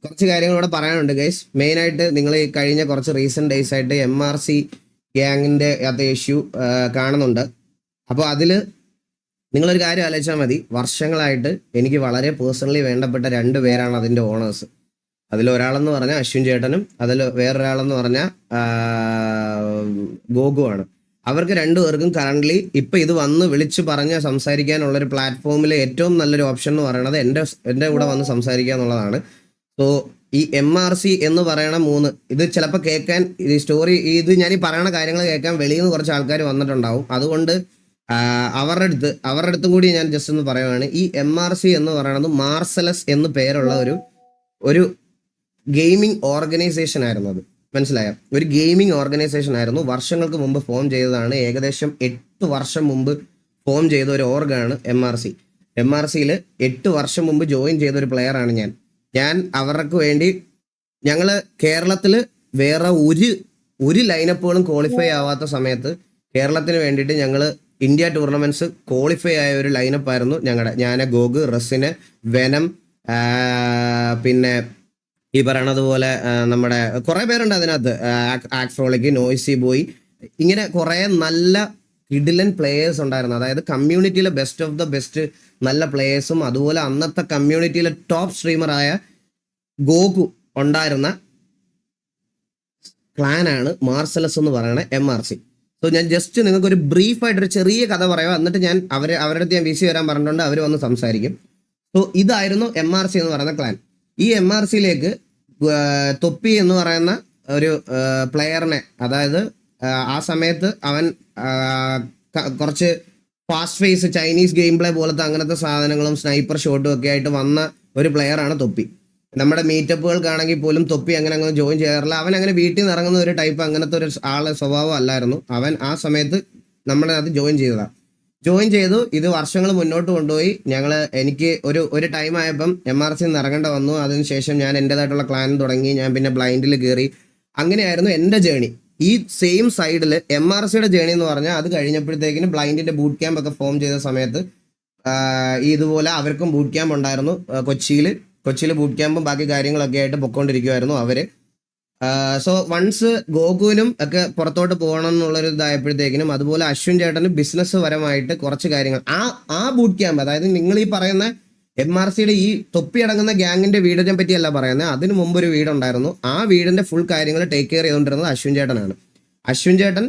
കുറച്ച് കാര്യങ്ങൾ ഇവിടെ പറയാനുണ്ട് ഗൈസ്. മെയിനായിട്ട് നിങ്ങൾ ഈ കഴിഞ്ഞ കുറച്ച് റീസെന്റ് ഡേയ്സ് ആയിട്ട് MRC ഗ്യാങ്ങിന്റെ അത് ഇഷ്യൂ കാണുന്നുണ്ട്. അപ്പോൾ അതിൽ നിങ്ങളൊരു കാര്യം ആലോചിച്ചാൽ മതി. വർഷങ്ങളായിട്ട് എനിക്ക് വളരെ പേഴ്സണലി വേണ്ടപ്പെട്ട 2 പേരാണ് അതിന്റെ ഓണേഴ്സ്. അതിൽ ഒരാളെന്ന് പറഞ്ഞാൽ അശ്വിൻ ചേട്ടനും അതിൽ വേറൊരാളെന്ന് പറഞ്ഞാൽ ഗോകുവാണ്. അവർക്ക് 2 പേർക്കും കറണ്ട്ലി ഇപ്പൊ ഇത് വന്ന് വിളിച്ച് പറഞ്ഞ് സംസാരിക്കാനുള്ള ഒരു പ്ലാറ്റ്ഫോമിലെ ഏറ്റവും നല്ലൊരു ഓപ്ഷൻ എന്ന് പറയുന്നത് എൻ്റെ കൂടെ വന്ന് സംസാരിക്കുക എന്നുള്ളതാണ്. സോ ഈ MRC എന്ന് പറയണ 3 ഇത് ചിലപ്പോൾ കേൾക്കാൻ ഈ സ്റ്റോറി ഇത് ഞാൻ ഈ പറയണ കാര്യങ്ങൾ കേൾക്കാൻ വെളിയിൽ നിന്ന് കുറച്ച് ആൾക്കാർ വന്നിട്ടുണ്ടാവും. അതുകൊണ്ട് അവരുടെ അടുത്തും കൂടി ഞാൻ ജസ്റ്റ് ഒന്ന് പറയുവാണ്. ഈ MRC എന്ന് പറയുന്നത് മാർസലസ് എന്ന് പേരുള്ള ഒരു ഗെയിമിംഗ് ഓർഗനൈസേഷൻ ആയിരുന്നു. അത് മനസ്സിലായോ? ഒരു ഗെയിമിംഗ് ഓർഗനൈസേഷൻ ആയിരുന്നു. വർഷങ്ങൾക്ക് മുമ്പ് ഫോം ചെയ്തതാണ്. ഏകദേശം 8 വർഷം മുമ്പ് ഫോം ചെയ്ത ഒരു ഓർഗാണ് MRC. MRCയിൽ 8 വർഷം മുമ്പ് ജോയിൻ ചെയ്ത ഒരു പ്ലെയറാണ് ഞാൻ അവർക്ക് വേണ്ടി ഞങ്ങൾ കേരളത്തിൽ വേറെ ഒരു ലൈനപ്പുകളും ക്വാളിഫൈ ആവാത്ത സമയത്ത് കേരളത്തിന് വേണ്ടിയിട്ട് ഞങ്ങൾ ഇന്ത്യ ടൂർണമെന്റ്സ് ക്വാളിഫൈ ആയ ഒരു ലൈനപ്പ് ആയിരുന്നു ഞാൻ ഗോഗ്, റസിന്, വെനം, പിന്നെ ഈ പറയണതുപോലെ നമ്മുടെ കുറെ പേരുണ്ട് അതിനകത്ത്. ആക്സ്ട്രോളിക്ക്, നോയ്സി ബോയ്, ഇങ്ങനെ കുറെ നല്ല കിഡിലൻ പ്ലേയേഴ്സ് ഉണ്ടായിരുന്നു. അതായത് കമ്മ്യൂണിറ്റിയിലെ ബെസ്റ്റ് ഓഫ് ദ ബെസ്റ്റ് നല്ല പ്ലേയേഴ്സും അതുപോലെ അന്നത്തെ കമ്മ്യൂണിറ്റിയിലെ ടോപ്പ് സ്ട്രീമറായ ഗോകു ഉണ്ടായിരുന്ന ക്ലാനാണ് മാർസലസ് എന്ന് പറയുന്ന MRC. സോ ഞാൻ ജസ്റ്റ് നിങ്ങൾക്ക് ഒരു ബ്രീഫായിട്ടൊരു ചെറിയ കഥ പറയാം. എന്നിട്ട് ഞാൻ അവരുടെ അടുത്ത് ഞാൻ VC വരാൻ പറഞ്ഞിട്ടുണ്ട്, അവർ വന്ന് സംസാരിക്കും. സോ ഇതായിരുന്നു MRC എന്ന് പറയുന്ന ക്ലാൻ. ഈ MRCയിലേക്ക് തൊപ്പി എന്ന് പറയുന്ന ഒരു പ്ലെയറിനെ, അതായത് ആ സമയത്ത് അവൻ കുറച്ച് fast pace Chinese game play പോലത്തെ അങ്ങനത്തെ സാധനങ്ങളും സ്നൈപ്പർ ഷോട്ടും ഒക്കെ ആയിട്ട് വന്ന ഒരു പ്ലെയറാണ് തൊപ്പി. നമ്മുടെ മീറ്റപ്പുകൾക്കാണെങ്കിൽ പോലും തൊപ്പി അങ്ങനെ ജോയിൻ ചെയ്യാറില്ല. അവൻ അങ്ങനെ വീട്ടിൽ നിന്ന് ഇറങ്ങുന്ന ഒരു ടൈപ്പ് അങ്ങനത്തെ ഒരു ആളെ സ്വഭാവം അല്ലായിരുന്നു. അവൻ ആ സമയത്ത് നമ്മളെ അത് ജോയിൻ ചെയ്തു. ഇത് വർഷങ്ങൾ മുന്നോട്ട് കൊണ്ടുപോയി. എനിക്ക് ഒരു ടൈം ആയപ്പം MRC നിന്ന് ഇറങ്ങേണ്ട വന്നു. അതിനുശേഷം ഞാൻ എൻ്റെതായിട്ടുള്ള ക്ലാൻ തുടങ്ങി. ഞാൻ പിന്നെ ബ്ലൈൻഡിൽ കയറി. അങ്ങനെയായിരുന്നു എൻ്റെ ജേണി. ഈ സെയിം സൈഡിൽ MRCയുടെ ജേണി എന്ന് പറഞ്ഞാൽ അത് കഴിഞ്ഞപ്പോഴത്തേക്കിന് ബ്ലൈൻഡിന്റെ ബൂട്ട് ക്യാമ്പ് ഒക്കെ ഫോം ചെയ്ത സമയത്ത് ഇതുപോലെ അവർക്കും ബൂട്ട് ക്യാമ്പ് ഉണ്ടായിരുന്നു. കൊച്ചിയിൽ ബൂട്ട് ക്യാമ്പും ബാക്കി കാര്യങ്ങളൊക്കെ ആയിട്ട് പൊക്കോണ്ടിരിക്കുമായിരുന്നു അവര്. സോ വൺസ് ഗോകുവിനും ഒക്കെ പുറത്തോട്ട് പോകണം എന്നുള്ളൊരു ഇതായപ്പോഴത്തേക്കിനും അതുപോലെ അശ്വിൻ ചേട്ടന് ബിസിനസ് പരമായിട്ട് കുറച്ച് കാര്യങ്ങൾ ആ ബൂട്ട് ക്യാമ്പ്, അതായത് നിങ്ങൾ ഈ പറയുന്ന MRCയുടെ ഈ തൊപ്പി അടങ്ങുന്ന ഗ്യാങ്ങിന്റെ വീടിനെ പറ്റിയല്ല പറയുന്നത്. അതിന് മുമ്പ് ഒരു വീടുണ്ടായിരുന്നു. ആ വീടിന്റെ ഫുൾ കാര്യങ്ങൾ ടേക്ക് കെയർ ചെയ്തുകൊണ്ടിരുന്നത് അശ്വിൻ ചേട്ടനാണ്. അശ്വിൻ ചേട്ടൻ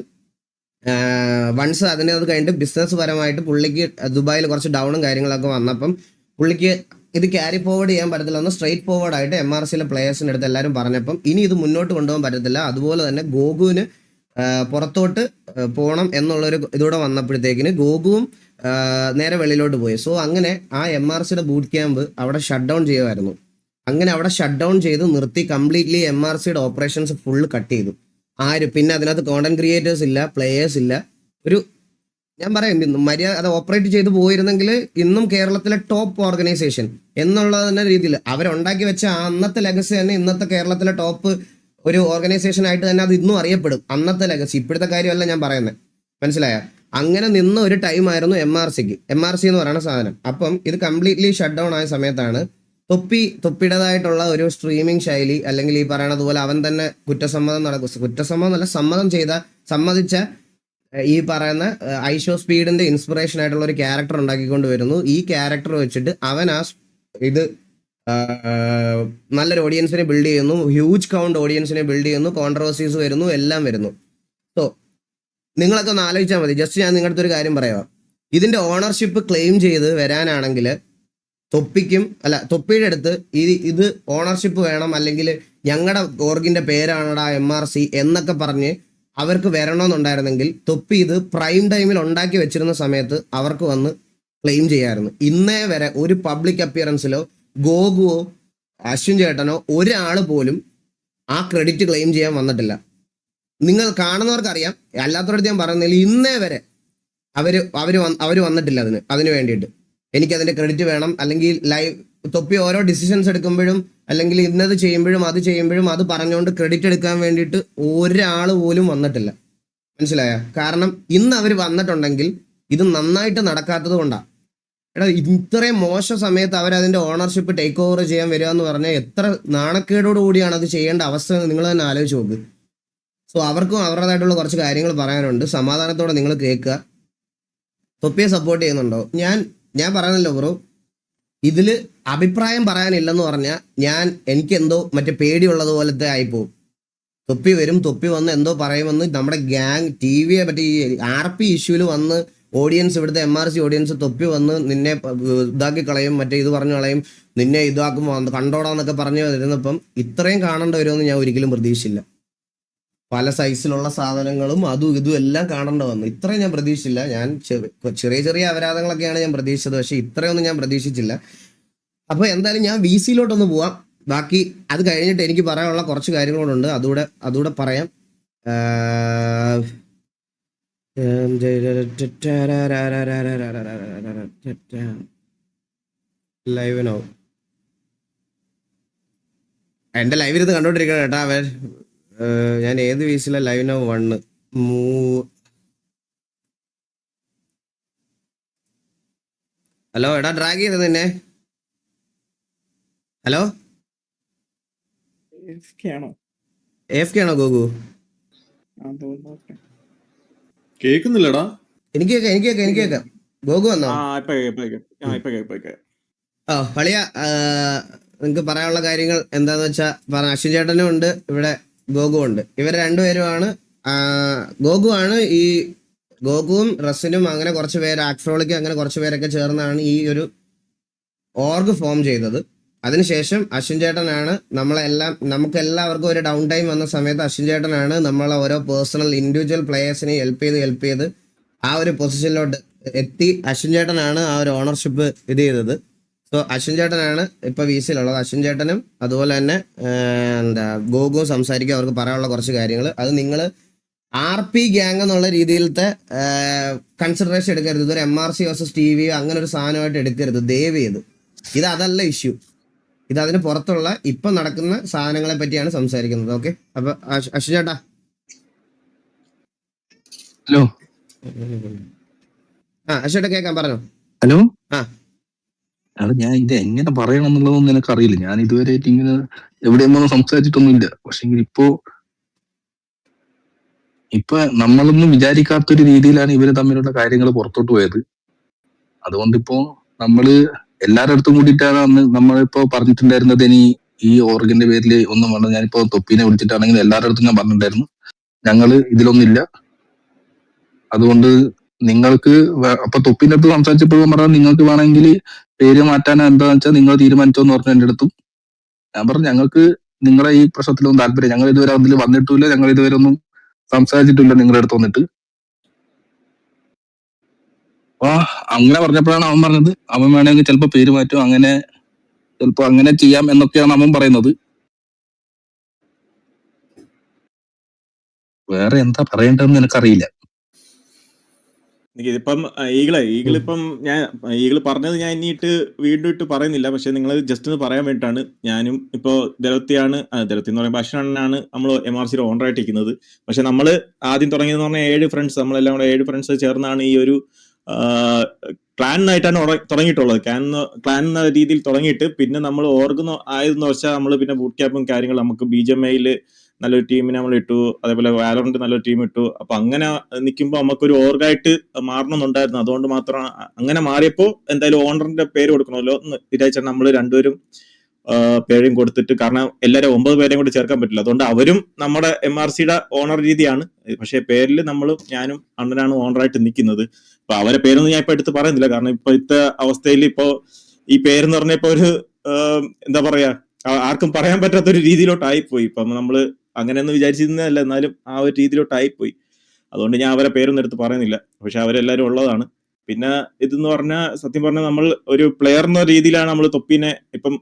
വൺസ് അത് കഴിഞ്ഞിട്ട് ബിസിനസ് പരമായിട്ട് പുള്ളിക്ക് ദുബായിൽ കുറച്ച് ഡൗണും കാര്യങ്ങളൊക്കെ വന്നപ്പം പുള്ളിക്ക് ഇത് ക്യാരി ഫോർവേഡ് ചെയ്യാൻ പറ്റത്തില്ല. ഒന്ന് സ്ട്രെയിറ്റ് ഫോർവേഡ് ആയിട്ട് MRCയിലെ പ്ലേയേഴ്സിൻ്റെ അടുത്ത് എല്ലാവരും പറഞ്ഞപ്പം ഇനി ഇത് മുന്നോട്ട് കൊണ്ടുപോകാൻ പറ്റത്തില്ല. അതുപോലെ തന്നെ ഗോകുവിന് പുറത്തോട്ട് പോകണം എന്നുള്ളൊരു ഇതൂടെ വന്നപ്പോഴത്തേക്കിന് ഗോകുവും നേരെ വെളിയിലോട്ട് പോയി. സോ അങ്ങനെ ആ MRCയുടെ ബൂട്ട് ക്യാമ്പ് അവിടെ ഷട്ട് ഡൗൺ ചെയ്യുമായിരുന്നു. അങ്ങനെ അവിടെ ഷട്ട് ഡൗൺ ചെയ്ത് നിർത്തി കംപ്ലീറ്റ്ലി MRCയുടെ ഓപ്പറേഷൻസ് ഫുള്ള് കട്ട് ചെയ്തു. പിന്നെ അതിനകത്ത് കോണ്ടന്റ് ക്രിയേറ്റേഴ്സ് ഇല്ല, പ്ലേയേഴ്സ് ഇല്ല. ഞാൻ പറയാം, മര്യാദ അത് ഓപ്പറേറ്റ് ചെയ്ത് പോയിരുന്നെങ്കിൽ ഇന്നും കേരളത്തിലെ ടോപ്പ് ഓർഗനൈസേഷൻ എന്നുള്ള തന്നെ രീതിയിൽ അവരുണ്ടാക്കി വെച്ച അന്നത്തെ ലെഗസി തന്നെ ഇന്നത്തെ കേരളത്തിലെ ടോപ്പ് ഒരു ഓർഗനൈസേഷൻ ആയിട്ട് തന്നെ അത് ഇന്നും അറിയപ്പെടും. അന്നത്തെ ലെഗസി, ഇപ്പോഴത്തെ കാര്യമല്ല ഞാൻ പറയുന്നത്, മനസ്സിലായ? അങ്ങനെ നിന്ന ഒരു ടൈമായിരുന്നു MRC എന്ന് പറയുന്ന സാധനം. അപ്പം ഇത് കംപ്ലീറ്റ്ലി ഷട്ട് ഡൗൺ ആയ സമയത്താണ് തൊപ്പിയുടേതായിട്ടുള്ള ഒരു സ്ട്രീമിംഗ് ശൈലി, അല്ലെങ്കിൽ ഈ പറയണത് പോലെ അവൻ തന്നെ സമ്മതിച്ച ഈ പറയുന്ന ഐഷോ സ്പീഡിന്റെ ഇൻസ്പിറേഷൻ ആയിട്ടുള്ള ഒരു ക്യാരക്ടർ ഉണ്ടാക്കിക്കൊണ്ട് വരുന്നു. ഈ ക്യാരക്ടർ വെച്ചിട്ട് അവൻ ഇത് നല്ലൊരു ഓഡിയൻസിനെ ബിൽഡ് ചെയ്യുന്നു, ഹ്യൂജ് കൗണ്ട് ഓഡിയൻസിനെ ബിൽഡ് ചെയ്യുന്നു, കോൺട്രവേഴ്സീസ് വരുന്നു, എല്ലാം വരുന്നു. സോ നിങ്ങളൊക്കെ ഒന്ന് ആലോചിച്ചാൽ മതി. ജസ്റ്റ് ഞാൻ നിങ്ങളുടെ ഒരു കാര്യം പറയാം. ഇതിന്റെ ഓണർഷിപ്പ് ക്ലെയിം ചെയ്ത് വരാനാണെങ്കിൽ തൊപ്പിയുടെ അടുത്ത് ഇത് ഓണർഷിപ്പ് വേണം, അല്ലെങ്കിൽ ഞങ്ങളുടെ ഓർഗിന്റെ പേരാണടാ MRC എന്നൊക്കെ പറഞ്ഞ് അവർക്ക് വരണമെന്നുണ്ടായിരുന്നെങ്കിൽ തൊപ്പി ഇത് പ്രൈം ടൈമിൽ ഉണ്ടാക്കി വെച്ചിരുന്ന സമയത്ത് അവർക്ക് വന്ന് ക്ലെയിം ചെയ്യാമായിരുന്നു. ഇന്നേ വരെ ഒരു പബ്ലിക് അപ്പിയറൻസിലോ ഗോകുവോ അശ്വിൻ ചേട്ടനോ ഒരാൾ പോലും ആ ക്രെഡിറ്റ് ക്ലെയിം ചെയ്യാൻ വന്നിട്ടില്ല. നിങ്ങൾ കാണുന്നവർക്കറിയാം, അല്ലാത്തവരുടെ ഞാൻ പറയുന്നില്ല. ഇന്നേ വരെ അവര് വന്നിട്ടില്ല അതിന് വേണ്ടിയിട്ട്. എനിക്കതിന്റെ ക്രെഡിറ്റ് വേണം, അല്ലെങ്കിൽ തൊപ്പി ഓരോ ഡിസിഷൻസ് എടുക്കുമ്പോഴും അല്ലെങ്കിൽ ഇന്നത് ചെയ്യുമ്പോഴും അത് പറഞ്ഞുകൊണ്ട് ക്രെഡിറ്റ് എടുക്കാൻ വേണ്ടിയിട്ട് ഒരാൾ പോലും വന്നിട്ടില്ല. മനസ്സിലായ? കാരണം ഇന്ന് അവർ വന്നിട്ടുണ്ടെങ്കിൽ ഇത് നന്നായിട്ട് നടക്കാത്തത് കൊണ്ടാണ്. എടാ ഇത്രയും മോശം സമയത്ത് അവരതിന്റെ ഓണർഷിപ്പ് ടേക്ക് ഓവർ ചെയ്യാൻ വരിക എന്ന് പറഞ്ഞാൽ എത്ര നാണക്കേടോട് കൂടിയാണ് അത് ചെയ്യേണ്ട അവസ്ഥ എന്ന് നിങ്ങൾ തന്നെ ആലോചിച്ച് നോക്ക്. സോ അവർക്കും അവരുടേതായിട്ടുള്ള കുറച്ച് കാര്യങ്ങൾ പറയാനുണ്ട്. സമാധാനത്തോടെ നിങ്ങൾ കേൾക്കുക. തൊപ്പിയെ സപ്പോർട്ട് ചെയ്യുന്നുണ്ടോ? ഞാൻ പറയുന്നല്ലോ ബ്രോ, ഇതില് അഭിപ്രായം പറയാനില്ലെന്ന് പറഞ്ഞാൽ എനിക്ക് എന്തോ മറ്റേ പേടിയുള്ളത് പോലത്തെ ആയിപ്പോവും. തൊപ്പി വരും, തൊപ്പി വന്ന് എന്തോ പറയുമെന്ന് നമ്മുടെ ഗ്യാങ് ടിവിയെ പറ്റി RP ഇഷ്യൂല് വന്ന് ഓഡിയൻസ്, ഇവിടുത്തെ MRC ഓഡിയൻസ് തൊപ്പി വന്ന് നിന്നെ ഇതാക്കി കളയും, മറ്റേ ഇത് പറഞ്ഞു കളയും, നിന്നെ ഇതാക്കുമ്പോൾ കണ്ടോടാന്നൊക്കെ പറഞ്ഞു വരുന്നപ്പം ഇത്രയും കാണേണ്ടി വരുമെന്ന് ഞാൻ ഒരിക്കലും പ്രതീക്ഷിച്ചില്ല. പല സൈസിലുള്ള സാധനങ്ങളും അതും ഇതും എല്ലാം കാണേണ്ട വന്നു. ഇത്രയും ഞാൻ പ്രതീക്ഷിച്ചില്ല. ഞാൻ ചെറിയ ചെറിയ അപരാധങ്ങളൊക്കെയാണ് ഞാൻ പ്രതീക്ഷിച്ചത്, പക്ഷെ ഇത്രയൊന്നും ഞാൻ പ്രതീക്ഷിച്ചില്ല. അപ്പൊ എന്തായാലും ഞാൻ VC-ലോട്ടൊന്ന് പോവാം. ബാക്കി അത് കഴിഞ്ഞിട്ട് എനിക്ക് പറയാനുള്ള കുറച്ച് കാര്യങ്ങളുണ്ട്, അതുകൂടെ പറയാം. ലൈവിനോ? എന്റെ ലൈവിൽ ഇത് കണ്ടോണ്ടിരിക്കണം കേട്ടാ അവൻ. ഞാൻ ഏത് VC-ലെ ലൈവിനോ 1 ഹലോ എടാ, ഡ്രാഗ് ചെയ്തത് നിന്നെ. ഹലോ, AFK ആണോ ഗോകു? കേക്കുന്നില്ലടാ. എനിക്ക് കേൾക്കാം. ഗോകു വന്നോ? കളിയ നിങ്ങക്ക് പറയാനുള്ള കാര്യങ്ങൾ എന്താന്ന് വെച്ചാ പറഞ്ഞ. അശ്വിൻ ചേട്ടനും ഉണ്ട് ഇവിടെ, ഗോകു ഉണ്ട്. ഇവർ രണ്ടുപേരുമാണ്. ഗോകുവും റസിനും അങ്ങനെ കുറച്ച് പേര്, ആക്ഫ്രോളിക്ക് അങ്ങനെ കുറച്ച് പേരൊക്കെ ചേർന്നാണ് ഈ ഒരു ഓർഗ് ഫോം ചെയ്തത്. അതിനുശേഷം അശ്വിൻ ചേട്ടനാണ് നമുക്ക് എല്ലാവർക്കും ഒരു ഡൗൺ ടൈം വന്ന സമയത്ത് അശ്വിൻ ചേട്ടനാണ് നമ്മളെ ഓരോ പേഴ്സണൽ ഇൻഡിവിജ്വൽ പ്ലേയേഴ്സിനെ ഹെൽപ്പ് ചെയ്ത് ആ ഒരു പൊസിഷനിലോട്ട് എത്തി. അശ്വിൻ ചേട്ടനാണ് ആ ഒരു ഓണർഷിപ്പ് ഇത് ചെയ്തത്. സോ അശ്വിൻ ചേട്ടനാണ് ഇപ്പൊ VC-യിലുള്ളത്. അശ്വിൻ ചേട്ടനും അതുപോലെ തന്നെ ഗോകുവും സംസാരിക്കും. അവർക്ക് പറയാനുള്ള കുറച്ച് കാര്യങ്ങൾ. അത് നിങ്ങൾ RP ഗ്യാങ് എന്നുള്ള രീതിയിലത്തെ കൺസിഡറേഷൻ എടുക്കരുത്. ഇതൊരു MRC വേഴ്സസ് TV അങ്ങനെ ഒരു സാധനമായിട്ട് എടുക്കരുത് ദയവ് ചെയ്ത്. അതല്ല ഇഷ്യൂ. അതിന് പുറത്തുള്ള ഇപ്പൊ നടക്കുന്ന സാധനങ്ങളെ പറ്റിയാണ് സംസാരിക്കുന്നത്. ഓക്കെ, അപ്പൊ അശ്വിൻ ചേട്ടാ. ഹലോ. അശ്വിൻ ചേട്ടാ കേൾക്കാം, പറഞ്ഞോ. ഹലോ. അത് ഞാൻ ഇത് എങ്ങനെ പറയണം എന്നുള്ളതൊന്നും എനിക്കറിയില്ല. ഞാൻ ഇതുവരെ ഇങ്ങനെ എവിടെയൊന്നും സംസാരിച്ചിട്ടൊന്നുമില്ല. പക്ഷെ ഇപ്പൊ നമ്മളൊന്നും വിചാരിക്കാത്തൊരു രീതിയിലാണ് ഇവര് തമ്മിലുള്ള കാര്യങ്ങൾ പുറത്തോട്ട് പോയത്. അതുകൊണ്ടിപ്പോ നമ്മള് എല്ലാവരുടെ അടുത്തും കൂടിയിട്ടാണ് അന്ന് നമ്മളിപ്പോ പറഞ്ഞിട്ടുണ്ടായിരുന്നത്. ഈ ഓർഗിന്റെ പേരിൽ ഒന്നും വേണ്ട. ഞാനിപ്പോ തൊപ്പീനെ വിളിച്ചിട്ടാണെങ്കിൽ എല്ലാവരുടെ അടുത്തും ഞാൻ പറഞ്ഞിട്ടുണ്ടായിരുന്നു, ഞങ്ങള് ഇതിലൊന്നില്ല. അതുകൊണ്ട് നിങ്ങൾക്ക് അപ്പൊ തൊപ്പിന്റെ അടുത്ത് സംസാരിച്ചപ്പോഴും പറഞ്ഞാൽ നിങ്ങൾക്ക് വേണമെങ്കിൽ പേര് മാറ്റാൻ എന്താണെന്ന് വെച്ചാൽ നിങ്ങൾ തീരുമാനിച്ചോന്ന് പറഞ്ഞു എന്റെ അടുത്തും. ഞാൻ പറഞ്ഞു ഞങ്ങൾക്ക് നിങ്ങളെ ഈ പ്രശ്നത്തിലൊന്നും താല്പര്യം, ഞങ്ങൾ ഇതുവരെ അതിൽ വന്നിട്ടില്ല, ഞങ്ങൾ ഇതുവരെ ഒന്നും സംസാരിച്ചിട്ടില്ല നിങ്ങളുടെ അടുത്ത് വന്നിട്ട്. അപ്പൊ അങ്ങനെ പറഞ്ഞപ്പോഴാണ് അവൻ പറഞ്ഞത് അവൻ വേണമെങ്കിൽ ചിലപ്പോ പേര് മാറ്റും, അങ്ങനെ ചിലപ്പോ അങ്ങനെ ചെയ്യാം എന്നൊക്കെയാണ് അവൻ പറയുന്നത്. വേറെ എന്താ പറയേണ്ടതെന്ന് എനിക്കറിയില്ല. ഇതിപ്പം ഈഗിളിപ്പം ഈഗിൾ പറഞ്ഞത് ഞാൻ ഇനിയിട്ട് വീണ്ടും ഇട്ട് പറയുന്നില്ല. പക്ഷെ നിങ്ങൾ ജസ്റ്റ് ഒന്ന് പറയാൻ വേണ്ടിയിട്ടാണ്. ഞാനും ഇപ്പോൾ ദലത്തി എന്ന് പറയുമ്പോൾ അശ്വനാണ് നമ്മൾ MRC ഓണറായിട്ടിരിക്കുന്നത്. പക്ഷെ നമ്മൾ ആദ്യം തുടങ്ങിയതെന്ന് പറഞ്ഞാൽ 7 ഫ്രണ്ട്സ്, നമ്മളെല്ലാം കൂടെ 7 ഫ്രണ്ട്സ് ചേർന്നാണ് ഈ ഒരു ക്ലാനായിട്ടാണ് തുടങ്ങിയിട്ടുള്ളത്. ക്ലാൻ എന്ന രീതിയിൽ തുടങ്ങിയിട്ട് പിന്നെ നമ്മൾ ആയതെന്ന് വെച്ചാൽ നമ്മൾ പിന്നെ ബൂട്ട് ക്യാമ്പും കാര്യങ്ങളും നമുക്ക് BGMI നല്ലൊരു ടീമിനെ നമ്മൾ ഇട്ടു, അതേപോലെ വാലോറന്റ് നല്ലൊരു ടീം ഇട്ടു. അപ്പൊ അങ്ങനെ നിൽക്കുമ്പോൾ നമുക്കൊരു ഓർഗായിട്ട് മാറണമെന്നുണ്ടായിരുന്നു. അതുകൊണ്ട് മാത്രം അങ്ങനെ മാറിയപ്പോൾ എന്തായാലും ഓണറിന്റെ പേര് കൊടുക്കണമല്ലോ എന്ന് വിചാരിച്ചാണ് നമ്മൾ രണ്ടുപേരും പേരും കൊടുത്തിട്ട്. കാരണം എല്ലാവരും 9 പേരെയും കൂടി ചേർക്കാൻ പറ്റില്ല. അതുകൊണ്ട് അവരും നമ്മുടെ MRCയുടെ ഓണർ രീതിയാണ്. പക്ഷെ പേരിൽ ഞാനും അണ്ണനാണ് ഓണറായിട്ട് നിൽക്കുന്നത്. അപ്പൊ അവരെ പേരൊന്നും ഞാൻ ഇപ്പൊ എടുത്ത് പറയുന്നില്ല. കാരണം ഇപ്പോഴത്തെ അവസ്ഥയിൽ ഇപ്പോ ഈ പേരെന്ന് പറഞ്ഞ ഇപ്പൊ ഒരു എന്താ പറയാ, ആർക്കും പറയാൻ പറ്റാത്തൊരു രീതിയിലോട്ടായിപ്പോയി. ഇപ്പം നമ്മള് അങ്ങനെയൊന്നും വിചാരിച്ചിരുന്നതല്ല, എന്നാലും ആ ഒരു രീതിയിലോട്ടായിപ്പോയി. അതുകൊണ്ട് ഞാൻ അവരെ പേരൊന്നും എടുത്ത് പറയുന്നില്ല. പക്ഷെ അവരെല്ലാവരും ഉള്ളതാണ്. പിന്നെ ഇതെന്ന് പറഞ്ഞാൽ സത്യം പറഞ്ഞാൽ നമ്മൾ ഒരു പ്ലെയർ എന്ന രീതിയിലാണ് നമ്മൾ തൊപ്പീനെ ഇപ്പം